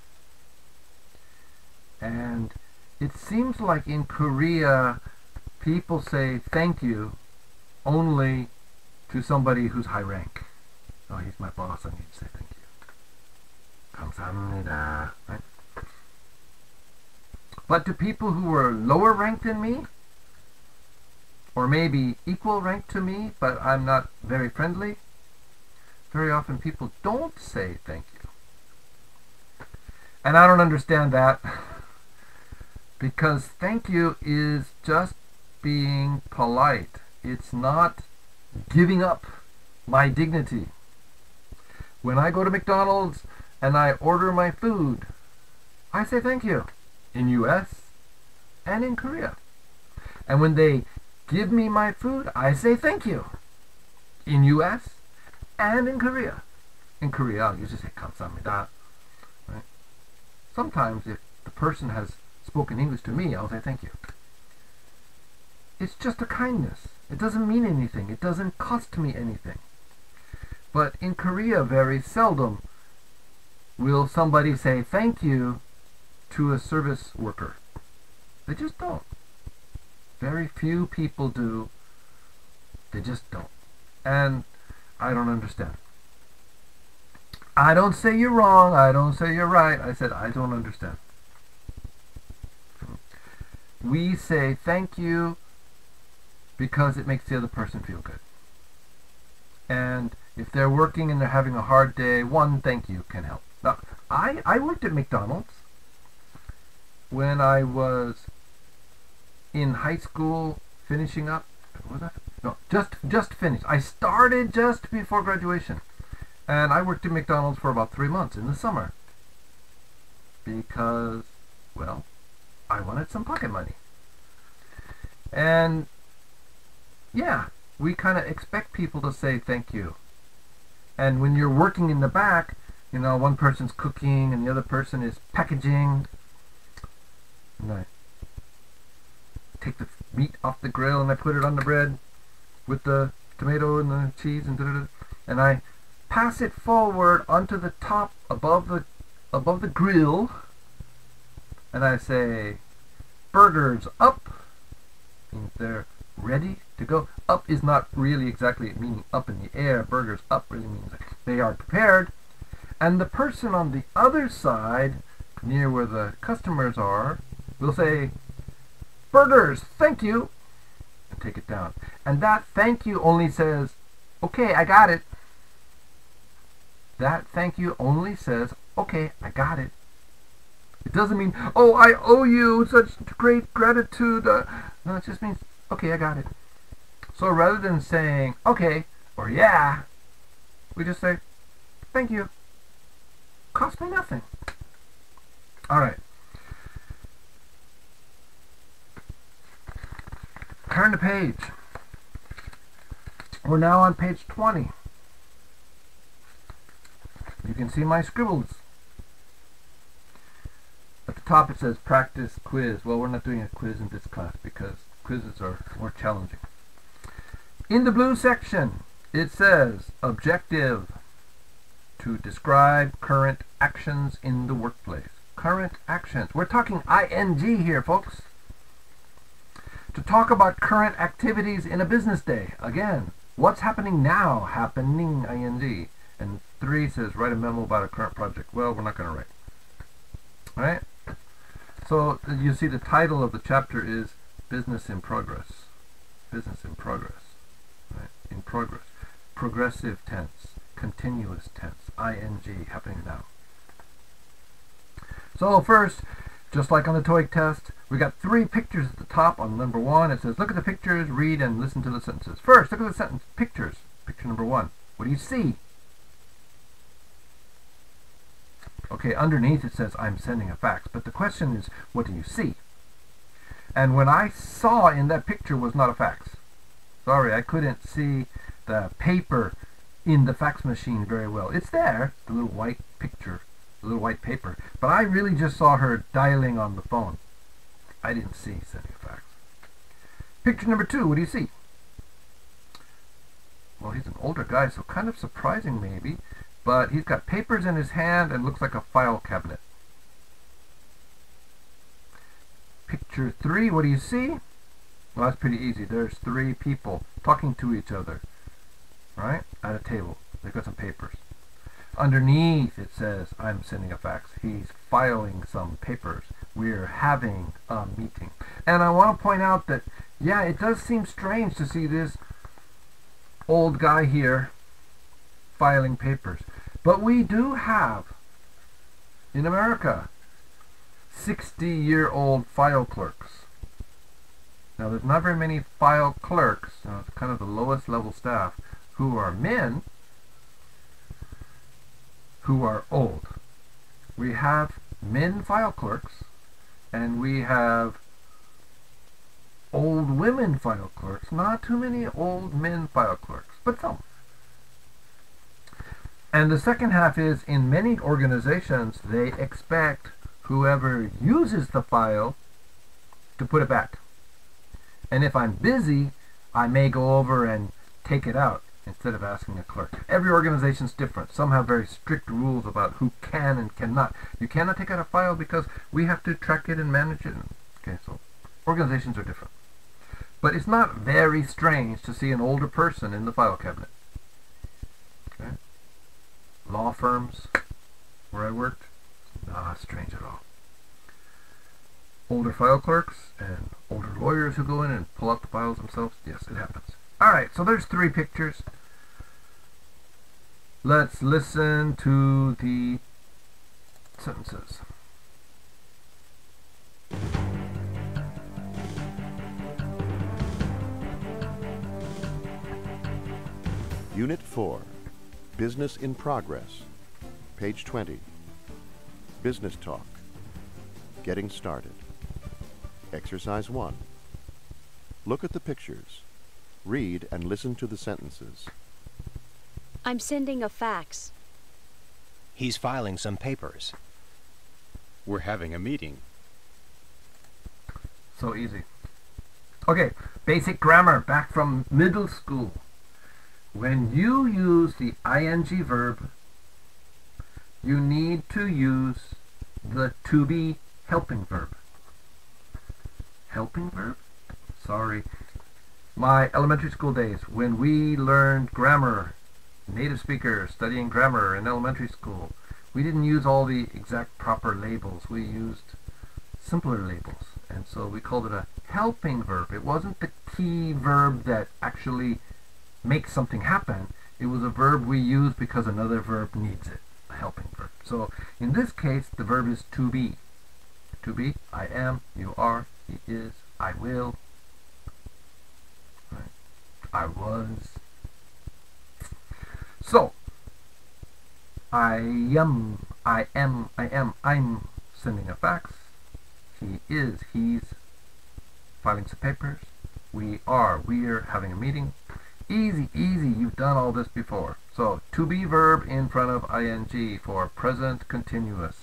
And it seems like in Korea people say thank you only to somebody who's high rank. Oh, he's my boss, I need to say thank you. 감사합니다. Right? But to people who are lower ranked than me, or maybe equal rank to me, but I'm not very friendly, very often people don't say thank you. And I don't understand that, because thank you is just being polite. It's not giving up my dignity. When I go to McDonald's and I order my food, I say thank you in US and in Korea. And when they give me my food, I say thank you in US and in Korea. In Korea, I'll usually say 감사합니다. Right? Sometimes if the person has spoken English to me, I'll say thank you. It's just a kindness. It doesn't mean anything. It doesn't cost me anything. But in Korea, very seldom will somebody say thank you to a service worker. They just don't. Very few people do. They just don't. And I don't understand. I don't say you're wrong. I don't say you're right. I said I don't understand. We say thank you because it makes the other person feel good. And if they're working and they're having a hard day, one thank you can help. Now, I worked at McDonald's when I was in high school finishing up. Was I? No, just finished. I started just before graduation. And I worked at McDonald's for about 3 months in the summer. Because, well, I wanted some pocket money. And yeah, we kind of expect people to say thank you. And when you're working in the back, you know, one person's cooking and the other person is packaging. And I take the meat off the grill and I put it on the bread with the tomato and the cheese and da-da-da, and I pass it forward onto the top above the grill, and I say, burgers up, means they're ready to go. Up is not really exactly meaning up in the air. Burgers up really means they are prepared. And the person on the other side, near where the customers are, will say, burgers, thank you, and take it down. And that thank you only says, okay, I got it. That thank you only says, okay, I got it. It doesn't mean, oh, I owe you such great gratitude. No, it just means, okay, I got it. So rather than saying, okay, or yeah, we just say, thank you. Cost me nothing. All right. Turn the page. We're now on page 20. You can see my scribbles. At the top it says practice quiz. Well, we're not doing a quiz in this class because quizzes are more challenging. In the blue section it says objective, to describe current actions in the workplace. Current actions. We're talking ing here, folks. To talk about current activities in a business day. Again, what's happening now? Happening, ing. And 3 says write a memo about a current project. Well, we're not going to write. Alright? So you see the title of the chapter is Business in Progress. Business in Progress. Right? In progress. Progressive tense. Continuous tense. ing. Happening now. So first, just like on the TOEIC test, We got 3 pictures at the top on number 1. It says, look at the pictures, read and listen to the sentences. First, look at the sentence, pictures. Picture number 1. What do you see? Okay, underneath it says, I'm sending a fax. But the question is, what do you see? And what I saw in that picture was not a fax. Sorry, I couldn't see the paper in the fax machine very well. It's there, the little white picture, the little white paper. But I really just saw her dialing on the phone. I didn't see sending a fax. Picture number 2, what do you see? Well, he's an older guy, so kind of surprising maybe. But he's got papers in his hand and looks like a file cabinet. Picture 3, what do you see? Well, that's pretty easy. There's 3 people talking to each other, right? At a table. They've got some papers. Underneath it says, I'm sending a fax. He's filing some papers. We're having a meeting. And I want to point out that, yeah, it does seem strange to see this old guy here filing papers. But we do have, in America, 60-year-old file clerks. Now, there's not very many file clerks, it's kind of the lowest level staff, who are men who are old. We have men file clerks, and we have old women file clerks. Not too many old men file clerks, but some. And the second half is, in many organizations, they expect whoever uses the file to put it back. And if I'm busy, I may go over and take it out instead of asking a clerk. Every organization's different. Some have very strict rules about who can and cannot. You cannot take out a file because we have to track it and manage it. Okay, so organizations are different. But it's not very strange to see an older person in the file cabinet. Okay? Law firms, where I worked, not strange at all. Older file clerks and older lawyers who go in and pull out the files themselves, yes, it happens. Alright, so there's 3 pictures. Let's listen to the sentences. Unit 4, Business in Progress, page 20. Business Talk, Getting Started. Exercise 1. Look at the pictures. Read and listen to the sentences. I'm sending a fax. He's filing some papers. We're having a meeting. So easy. Okay, basic grammar back from middle school. When you use the ing verb, you need to use the to be helping verb. Helping verb? Sorry. My elementary school days, when we learned grammar, native speakers studying grammar in elementary school, we didn't use all the exact proper labels. We used simpler labels. And so we called it a helping verb. It wasn't the key verb that actually makes something happen. It was a verb we use because another verb needs it. A helping verb. So in this case, the verb is to be. To be, I am, you are, he is, I will, right. I was. So, I'm sending a fax. He is, he's filing some papers. We're having a meeting. Easy, easy, you've done all this before. So, to be verb in front of ing for present continuous.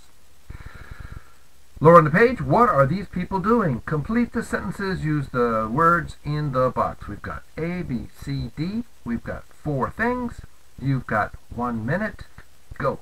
Lower on the page, what are these people doing? Complete the sentences, use the words in the box. We've got A, B, C, D. We've got 4 things. You've got 1 minute. Go.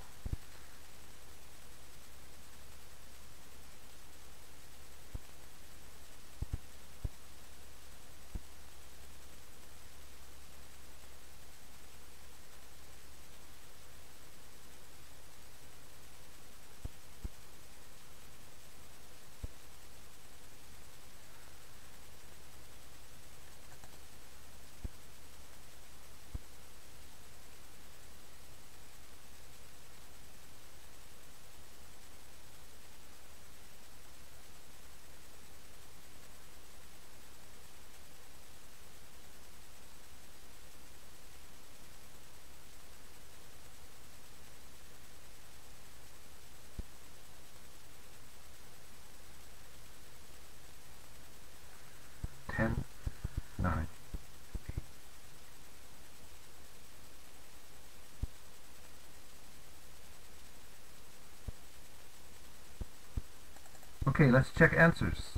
Okay, let's check answers.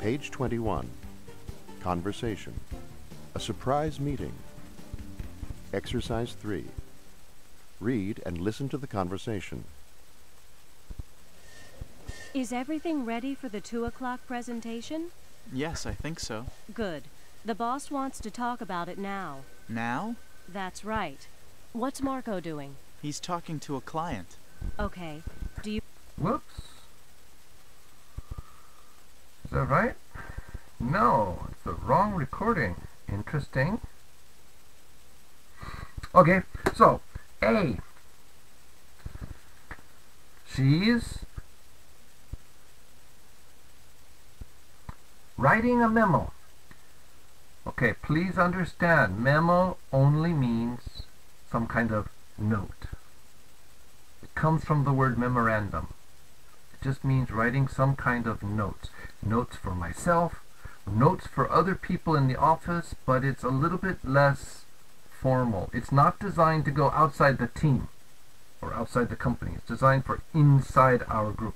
Page 21. Conversation. A surprise meeting. Exercise 3. Read and listen to the conversation. Is everything ready for the 2 o'clock presentation? Yes, I think so. Good. The boss wants to talk about it now. Now? That's right. What's Marco doing? He's talking to a client. Okay. Do you... Whoops. Is that right? No, it's the wrong recording. Interesting. Okay, so A. She's writing a memo. Okay, please understand, memo only means some kind of note. It comes from the word memorandum. It just means writing some kind of notes. Notes for myself, notes for other people in the office, but it's a little bit less formal. It's not designed to go outside the team or outside the company. It's designed for inside our group.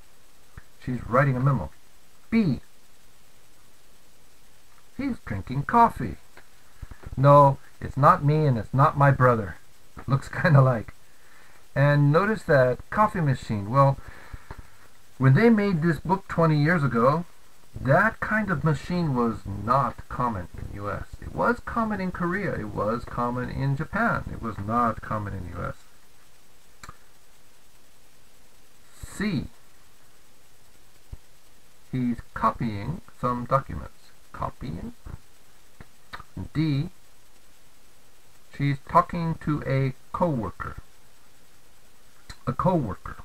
She's writing a memo. B. He's drinking coffee. No, it's not me and it's not my brother. Looks kind of like. And notice that coffee machine. Well, when they made this book 20 years ago, that kind of machine was not common in the US. It was common in Korea. It was common in Japan. It was not common in the US. C. He's copying some documents. Copying. D. She's talking to a coworker. A coworker.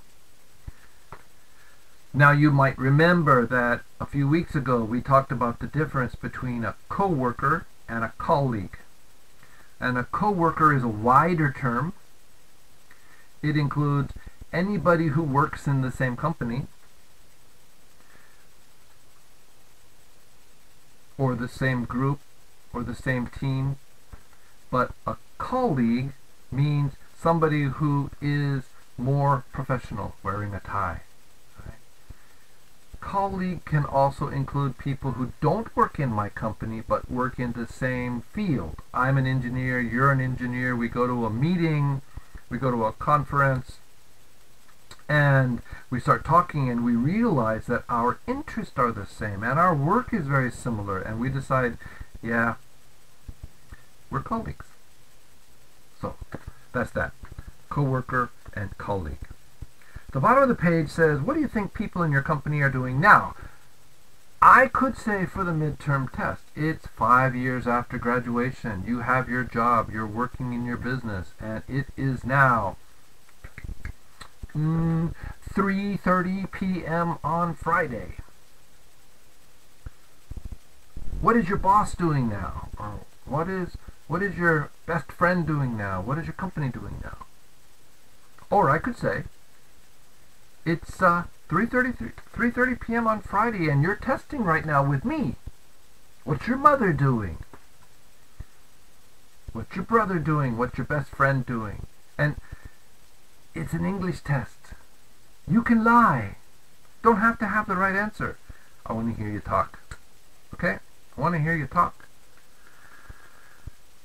Now you might remember that a few weeks ago we talked about the difference between a coworker and a colleague. And a coworker is a wider term. It includes anybody who works in the same company or the same group or the same team. But a colleague means somebody who is more professional, wearing a tie. Colleague can also include people who don't work in my company but work in the same field. I'm an engineer, you're an engineer, we go to a meeting, we go to a conference, and we start talking and we realize that our interests are the same and our work is very similar, and we decide, yeah, we're colleagues. So that's that. Coworker and colleague. The bottom of the page says, what do you think people in your company are doing now? I could say for the midterm test, it's 5 years after graduation. You have your job, you're working in your business, and it is now 3:30 p.m. on Friday. What is your boss doing now? Or what is your best friend doing now? What is your company doing now? Or I could say, it's 3:30 p.m. on Friday and you're testing right now with me. What's your mother doing? What's your brother doing? What's your best friend doing? And it's an English test. You can lie. Don't have to have the right answer. I want to hear you talk. Okay? I want to hear you talk.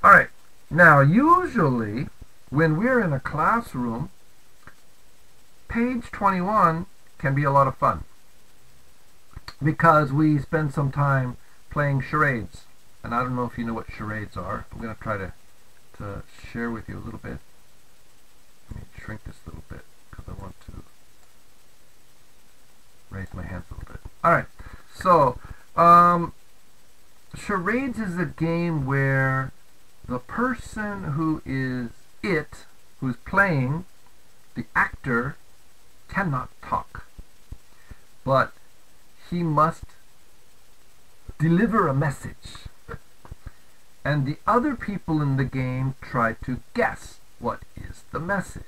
Alright. Now, usually, when we're in a classroom, page 21 can be a lot of fun because we spend some time playing charades. And I don't know if you know what charades are. I'm going to try to share with you a little bit. Let me shrink this a little bit because I want to raise my hands a little bit. Alright, so charades is a game where the person who is who's playing, the actor, cannot talk, but he must deliver a message, and the other people in the game try to guess what is the message.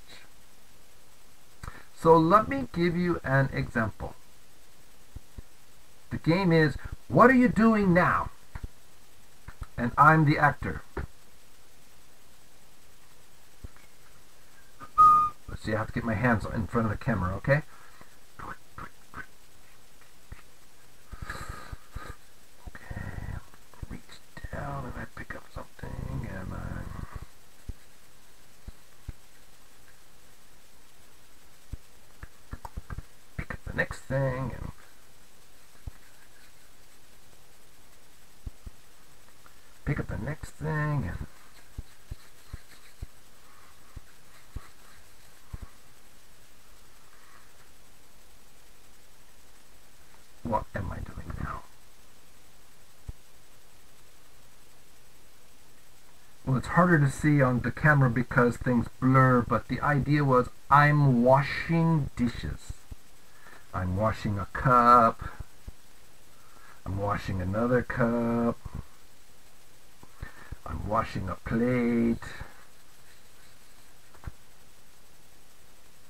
So let me give you an example. The game is, what are you doing now? And I'm the actor. Let's see, I have to get my hands in front of the camera, okay? Okay, reach down and I pick up something and I pick up the next thing and pick up the next thing and what am I doing now? Well, it's harder to see on the camera because things blur, but the idea was I'm washing dishes. I'm washing a cup. I'm washing another cup. I'm washing a plate.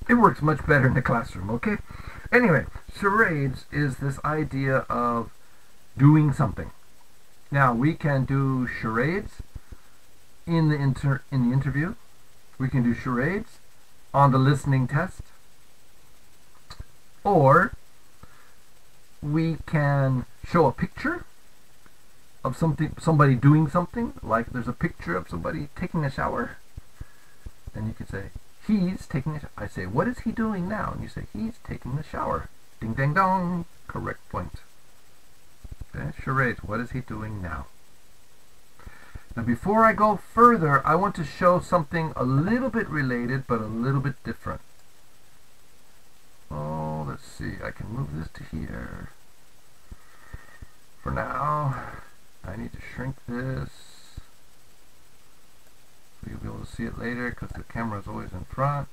It works much better in the classroom, okay? Anyway, charades is this idea of doing something. Now, we can do charades in the interview. We can do charades on the listening test. Or we can show a picture of somebody doing something, like there's a picture of somebody taking a shower, and you could say he's taking a shower. I say, what is he doing now? And you say, he's taking a shower. Ding dang dong, correct point. Okay, charades, what is he doing now? Now before I go further, I want to show something a little bit related but a little bit different. Oh, let's see, I can move this to here. For now, I need to shrink this so you'll be able to see it later because the camera is always in front.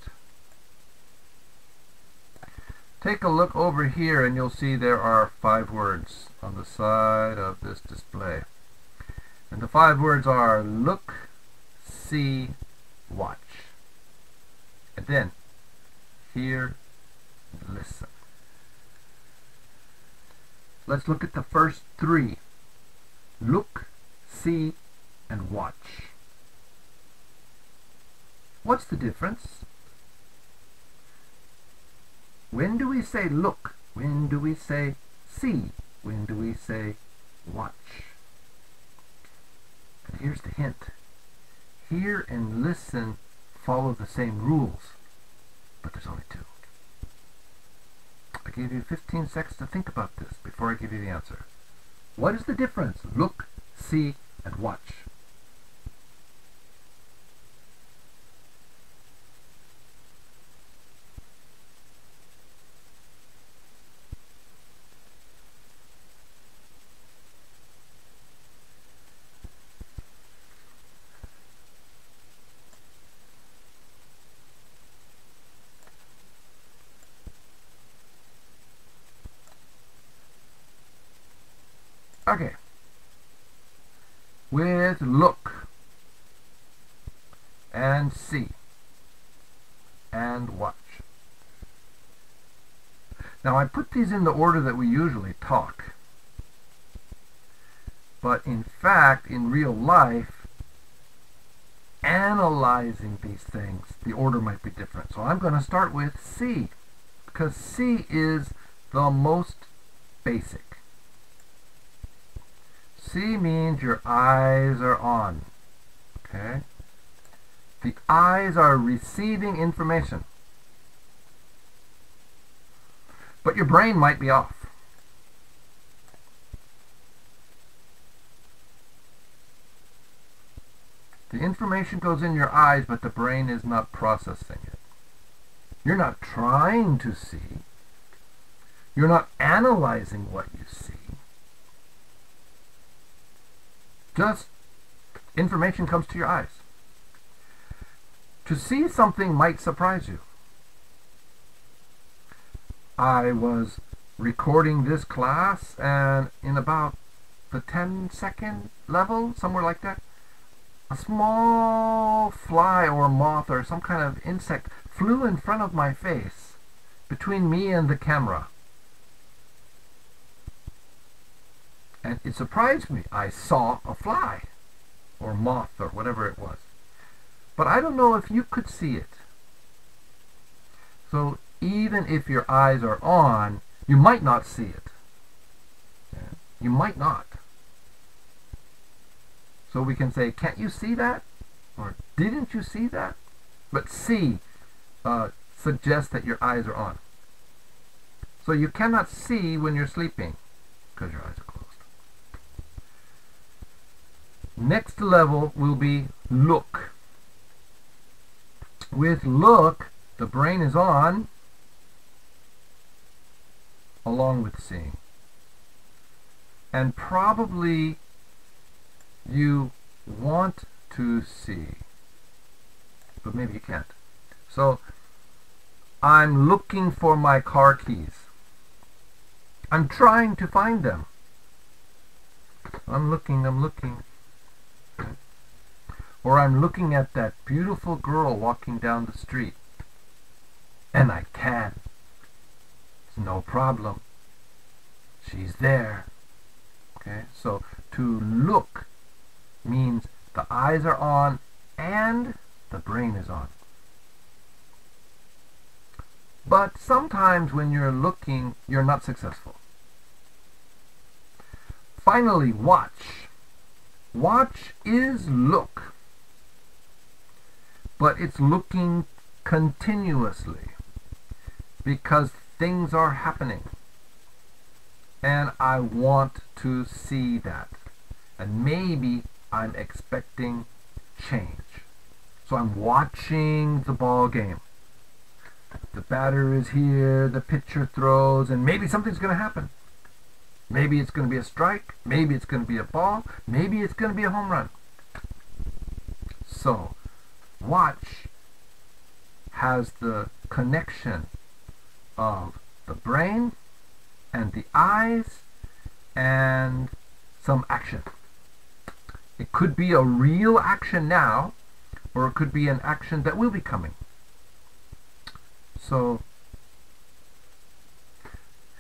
Take a look over here and you'll see there are 5 words on the side of this display. And the 5 words are look, see, watch. And then hear, and listen. Let's look at the first 3. Look, see, and watch. What's the difference? When do we say look? When do we say see? When do we say watch? And here's the hint. Hear and listen follow the same rules, but there's only 2. I gave you 15 seconds to think about this before I give you the answer. What is the difference? Look, see, and watch. Okay. With look and see and watch. Now I put these in the order that we usually talk. But in fact, in real life, analyzing these things, the order might be different. So I'm going to start with see, because see is the most basic. See means your eyes are on. Okay? The eyes are receiving information. But your brain might be off. The information goes in your eyes, but the brain is not processing it. You're not trying to see. You're not analyzing what you see. Just information comes to your eyes. To see something might surprise you. I was recording this class, and in about the 10-second level, somewhere like that, a small fly or moth or some kind of insect flew in front of my face, between me and the camera. And it surprised me. I saw a fly, or moth, or whatever it was. But I don't know if you could see it. So even if your eyes are on, you might not see it. Okay? You might not. So we can say, can't you see that? Or didn't you see that? But see suggests that your eyes are on. So you cannot see when you're sleeping because your eyes are closed. Next level will be look. With look, the brain is on along with seeing. And probably you want to see, but maybe you can't. So I'm looking for my car keys. I'm trying to find them. I'm looking. Or I'm looking at that beautiful girl walking down the street. And I can. It's no problem. She's there. Okay, so to look means the eyes are on and the brain is on. But sometimes when you're looking, you're not successful. Finally, watch. Watch is look. But it's looking continuously because things are happening. And I want to see that. And maybe I'm expecting change. So I'm watching the ball game. The batter is here, the pitcher throws, and maybe something's going to happen. Maybe it's going to be a strike, maybe it's going to be a ball, maybe it's going to be a home run. So, watch has the connection of the brain and the eyes and some action. It could be a real action now, or it could be an action that will be coming. So,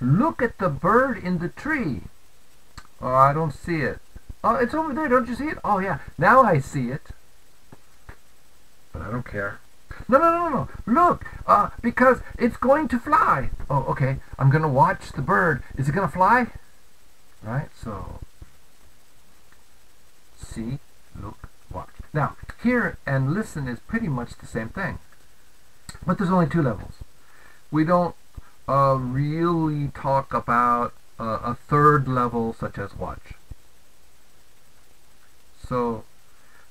look at the bird in the tree. Oh, I don't see it. Oh, it's over there. Don't you see it? Oh, yeah. Now I see it. But I don't care. No. Look, because it's going to fly. Oh, okay. I'm going to watch the bird. Is it going to fly? Right? So, see, look, watch. Now, hear and listen is pretty much the same thing. But there's only two levels. We don't really talk about a third level such as watch. So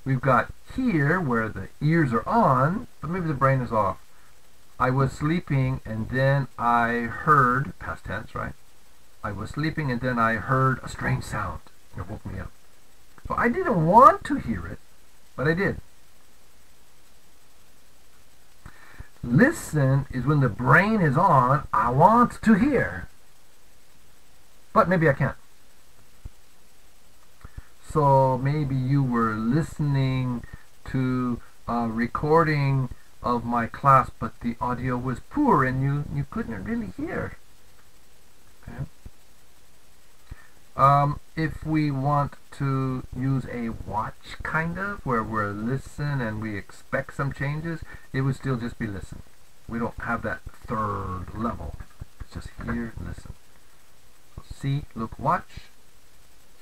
we've got hear where the ears are on, but maybe the brain is off. I was sleeping and then I heard, past tense, right? I was sleeping and then I heard a strange sound. It woke me up. So I didn't want to hear it, but I did. Listen is when the brain is on, I want to hear, but maybe I can't. So maybe you were listening to a recording of my class, but the audio was poor and you couldn't really hear. Okay. If we want to use a watch kind of, where we're listen and we expect some changes, it would still just be listen. We don't have that third level. It's just hear, listen. So see, look, watch,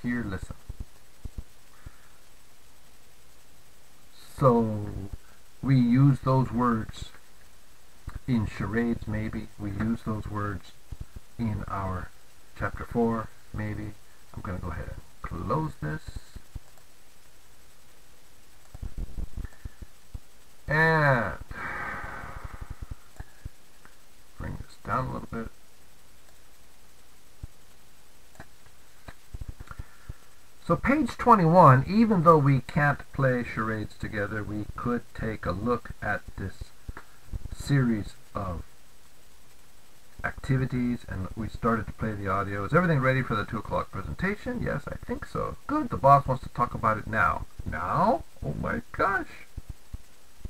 hear, listen. So we use those words in charades, maybe. We use those words in our chapter 4, maybe. I'm going to go ahead and close this. And bring this down a little bit. So page 21, even though we can't play charades together, we could take a look at this series of activities, and we started to play the audio. Is everything ready for the 2 o'clock presentation? Yes, I think so. Good, the boss wants to talk about it now. Now? Oh my gosh.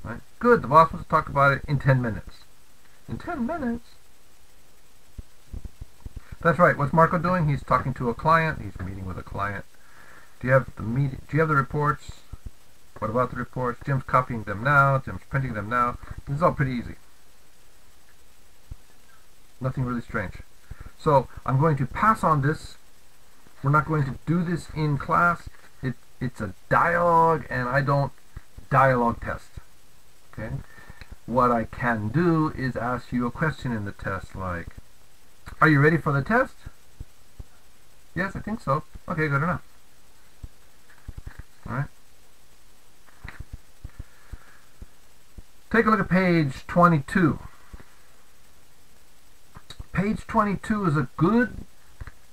Right. Good, the boss wants to talk about it in 10 minutes. In 10 minutes? That's right, what's Marco doing? He's talking to a client, he's meeting with a client. Do you have the meeting? Do you have the reports? What about the reports? Jim's copying them now, Jim's printing them now. This is all pretty easy. Nothing really strange. So I'm going to pass on this. We're not going to do this in class. It's a dialogue, and I don't dialogue test. Okay? What I can do is ask you a question in the test, like, are you ready for the test? Yes, I think so. Okay, good enough. Alright. Take a look at page 22. Page 22 is a good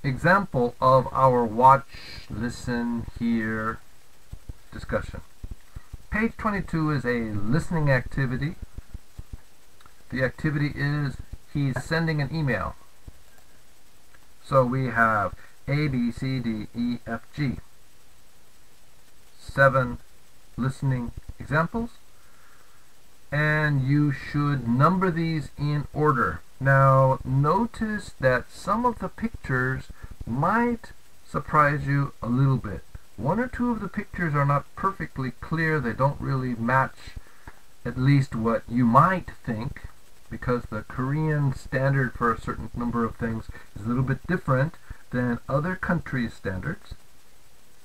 example of our watch, listen, hear discussion. Page 22 is a listening activity. The activity is he's sending an email. So we have A, B, C, D, E, F, G. 7 listening examples. And you should number these in order. Now notice that some of the pictures might surprise you a little bit. 1 or 2 of the pictures are not perfectly clear. They don't really match at least what you might think, because the Korean standard for a certain number of things is a little bit different than other countries' standards.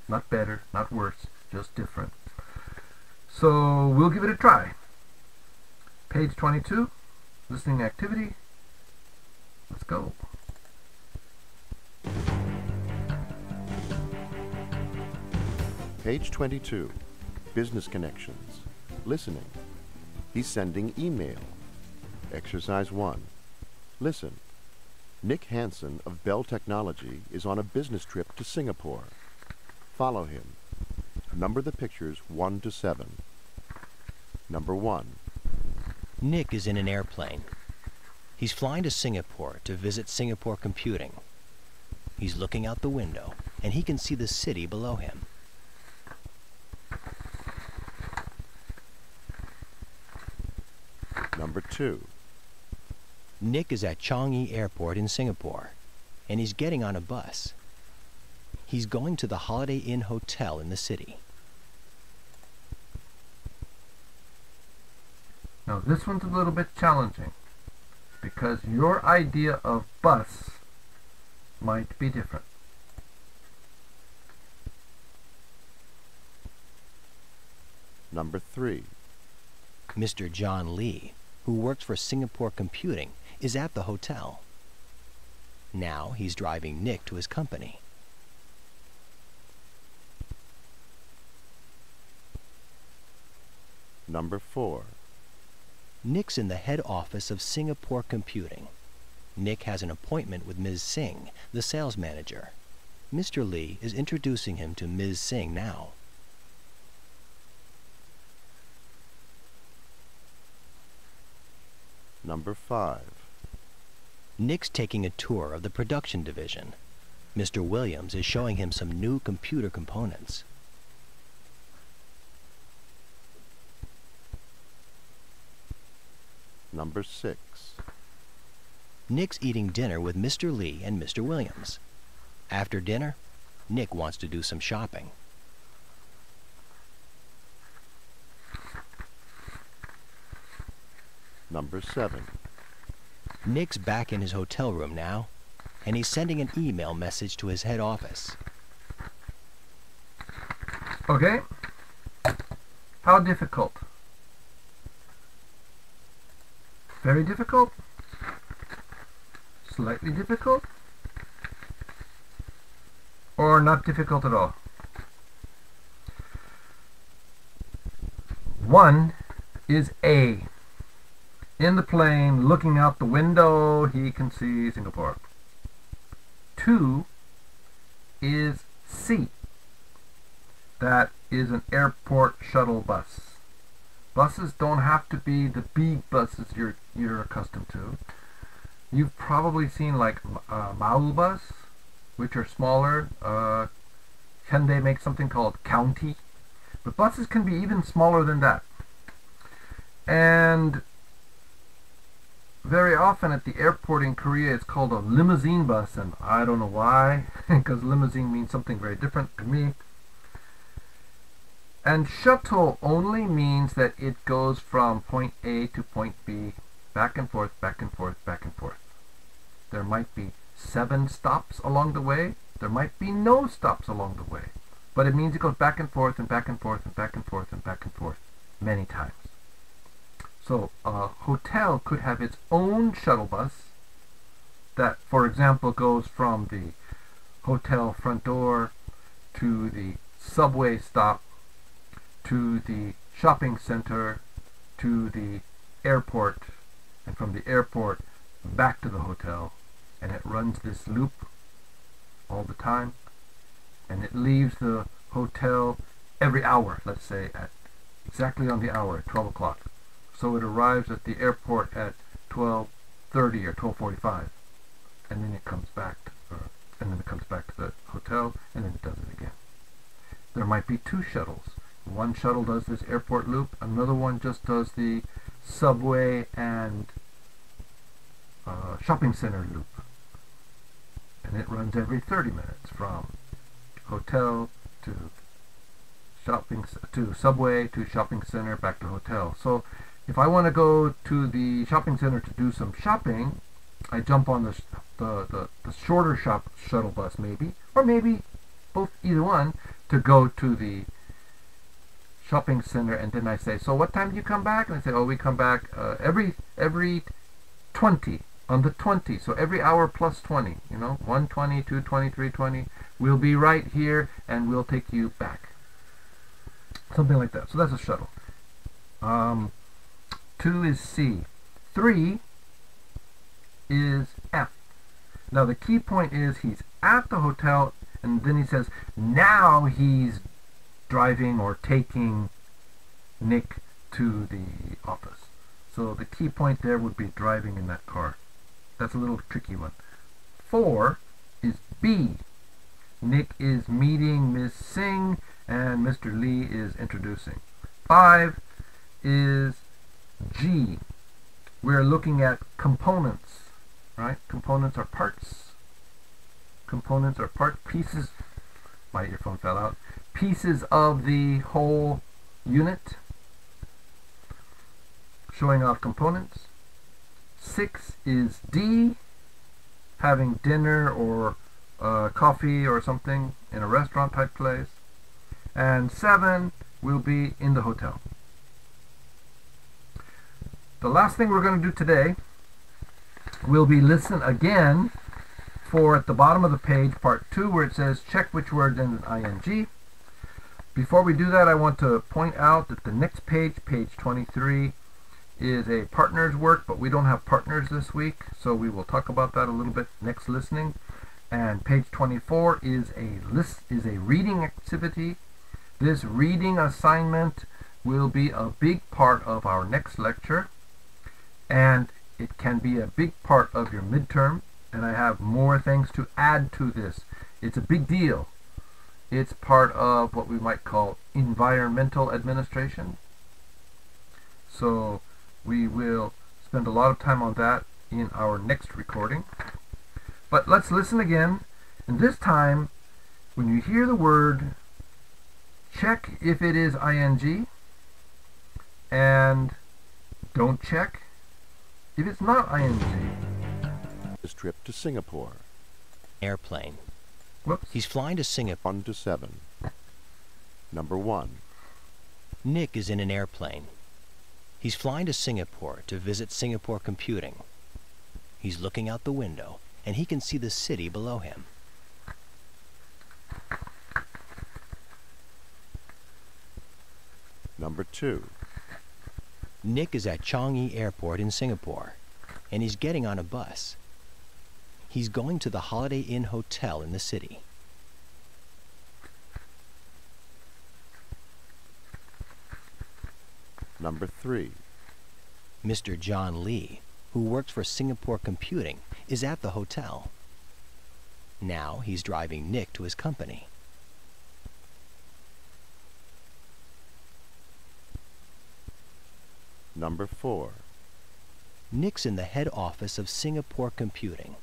Not better, not worse, just different. So we'll give it a try. Page 22, listening activity. Let's go. Page 22, business connections. Listening. He's sending email. Exercise 1. Listen. Nick Hansen of Bell Technology is on a business trip to Singapore. Follow him. Number the pictures 1 to 7. Number 1. Nick is in an airplane. He's flying to Singapore to visit Singapore Computing. He's looking out the window, and he can see the city below him. Number 2. Nick is at Changi Airport in Singapore, and he's getting on a bus. He's going to the Holiday Inn Hotel in the city. Now this one's a little bit challenging, because your idea of bus might be different. Number 3. Mr. John Lee, who works for Singapore Computing, is at the hotel. Now he's driving Nick to his company. Number 4. Nick's in the head office of Singapore Computing. Nick has an appointment with Ms. Singh, the sales manager. Mr. Lee is introducing him to Ms. Singh now. Number 5. Nick's taking a tour of the production division. Mr. Williams is showing him some new computer components. Number 6. Nick's eating dinner with Mr. Lee and Mr. Williams. After dinner, Nick wants to do some shopping. Number 7. Nick's back in his hotel room now, and he's sending an email message to his head office. Okay? How difficult? Very difficult? Slightly difficult? Or not difficult at all? 1 is A. In the plane, looking out the window, he can see Singapore. 2 is C. That is an airport shuttle bus. Buses don't have to be the big buses you're accustomed to. You've probably seen like Maul bus, which are smaller. Hyundai makes something called County. But buses can be even smaller than that. And very often at the airport in Korea it's called a limousine bus, and I don't know why, because limousine means something very different to me. And shuttle only means that it goes from point A to point B, back and forth, back and forth, back and forth. There might be 7 stops along the way. There might be no stops along the way. But it means it goes back and forth and back and forth and back and forth and back and forth many times. So a hotel could have its own shuttle bus that, for example, goes from the hotel front door to the subway stop to the shopping center to the airport, and from the airport back to the hotel, and it runs this loop all the time, and it leaves the hotel every hour, let's say at exactly on the hour at 12 o'clock. So it arrives at the airport at 12:30 or 12:45, and then it comes back to the hotel, and then it does it again. There might be 2 shuttles. One shuttle does this airport loop, another one just does the subway and shopping center loop, and it runs every 30 minutes from hotel to subway to shopping center back to hotel. So if I want to go to the shopping center to do some shopping, I jump on the shorter shuttle bus maybe, or maybe either one, to go to the shopping center, and then I say, so what time do you come back? And I say, oh, we come back every 20, on the 20, so every hour plus 20, 1:20, 2:20, 3:20, we'll be right here and we'll take you back. Something like that. So that's a shuttle. 2 is C. 3 is F. Now the key point is he's at the hotel, and then he says now he's driving or taking Nick to the office. So the key point there would be driving in that car. That's a little tricky one. 4 is B. Nick is meeting Ms. Singh and Mr. Lee is introducing. 5 is G. We're looking at components, right? Components are parts. Components are pieces. My earphone fell out. Pieces of the whole unit. Showing off components. 6 is D. Having dinner or coffee or something in a restaurant type place. And 7 will be in the hotel. The last thing we're going to do today will be listen again for at the bottom of the page, part 2, where it says check which word ends in ing. Before we do that, I want to point out that the next page, page 23, is a partner's work, but we don't have partners this week, so we will talk about that a little bit next listening. And page 24 is a reading activity. This reading assignment will be a big part of our next lecture, and it can be a big part of your midterm, and I have more things to add to this. It's a big deal. It's part of what we might call environmental administration. So we will spend a lot of time on that in our next recording. But let's listen again, and this time when you hear the word, check if it is ing, and don't check if it's not ing. His trip to Singapore. Airplane. Whoops. He's flying to Singapore. 1 to 7. Number 1. Nick is in an airplane. He's flying to Singapore to visit Singapore Computing. He's looking out the window, and he can see the city below him. Number 2. Nick is at Changi Airport in Singapore, and he's getting on a bus. He's going to the Holiday Inn Hotel in the city. Number 3. Mr. John Lee, who works for Singapore Computing, is at the hotel. Now he's driving Nick to his company. Number 4. Nick's in the head office of Singapore Computing.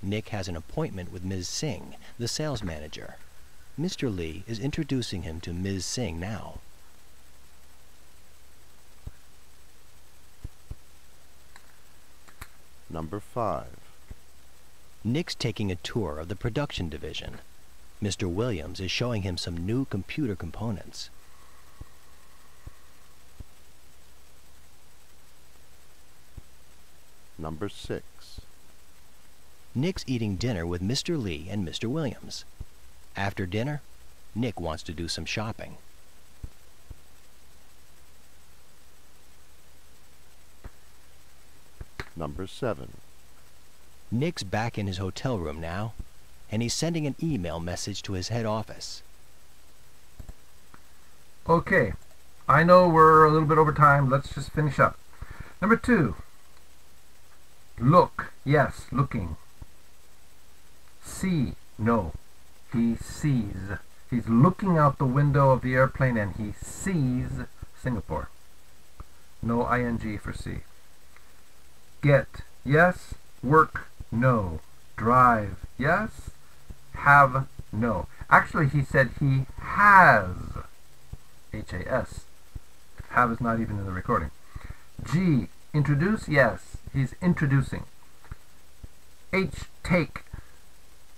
Nick has an appointment with Ms. Singh, the sales manager. Mr. Lee is introducing him to Ms. Singh now. Number 5. Nick's taking a tour of the production division. Mr. Williams is showing him some new computer components. Number 6. Nick's eating dinner with Mr. Lee and Mr. Williams. After dinner, Nick wants to do some shopping. Number 7. Nick's back in his hotel room now, and he's sending an email message to his head office. Okay, I know we're a little bit over time. Let's just finish up. Number 2. Look, yes, looking. See, no. He sees. He's looking out the window of the airplane and he sees Singapore. No ing for see. Get, yes. Work, no. Drive, yes. Have, no. Actually, he said he has. H-A-S. Have is not even in the recording. G, introduce, yes. He's introducing. H, take.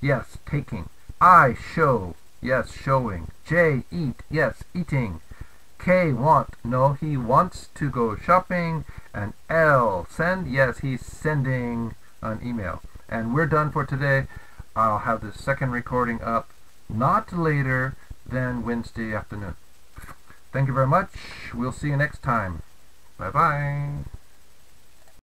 Yes, taking. I, show. Yes, showing. J, eat. Yes, eating. K, want. No, he wants to go shopping. And L, send. Yes, he's sending an email. And we're done for today. I'll have the second recording up not later than Wednesday afternoon. Thank you very much. We'll see you next time. Bye-bye.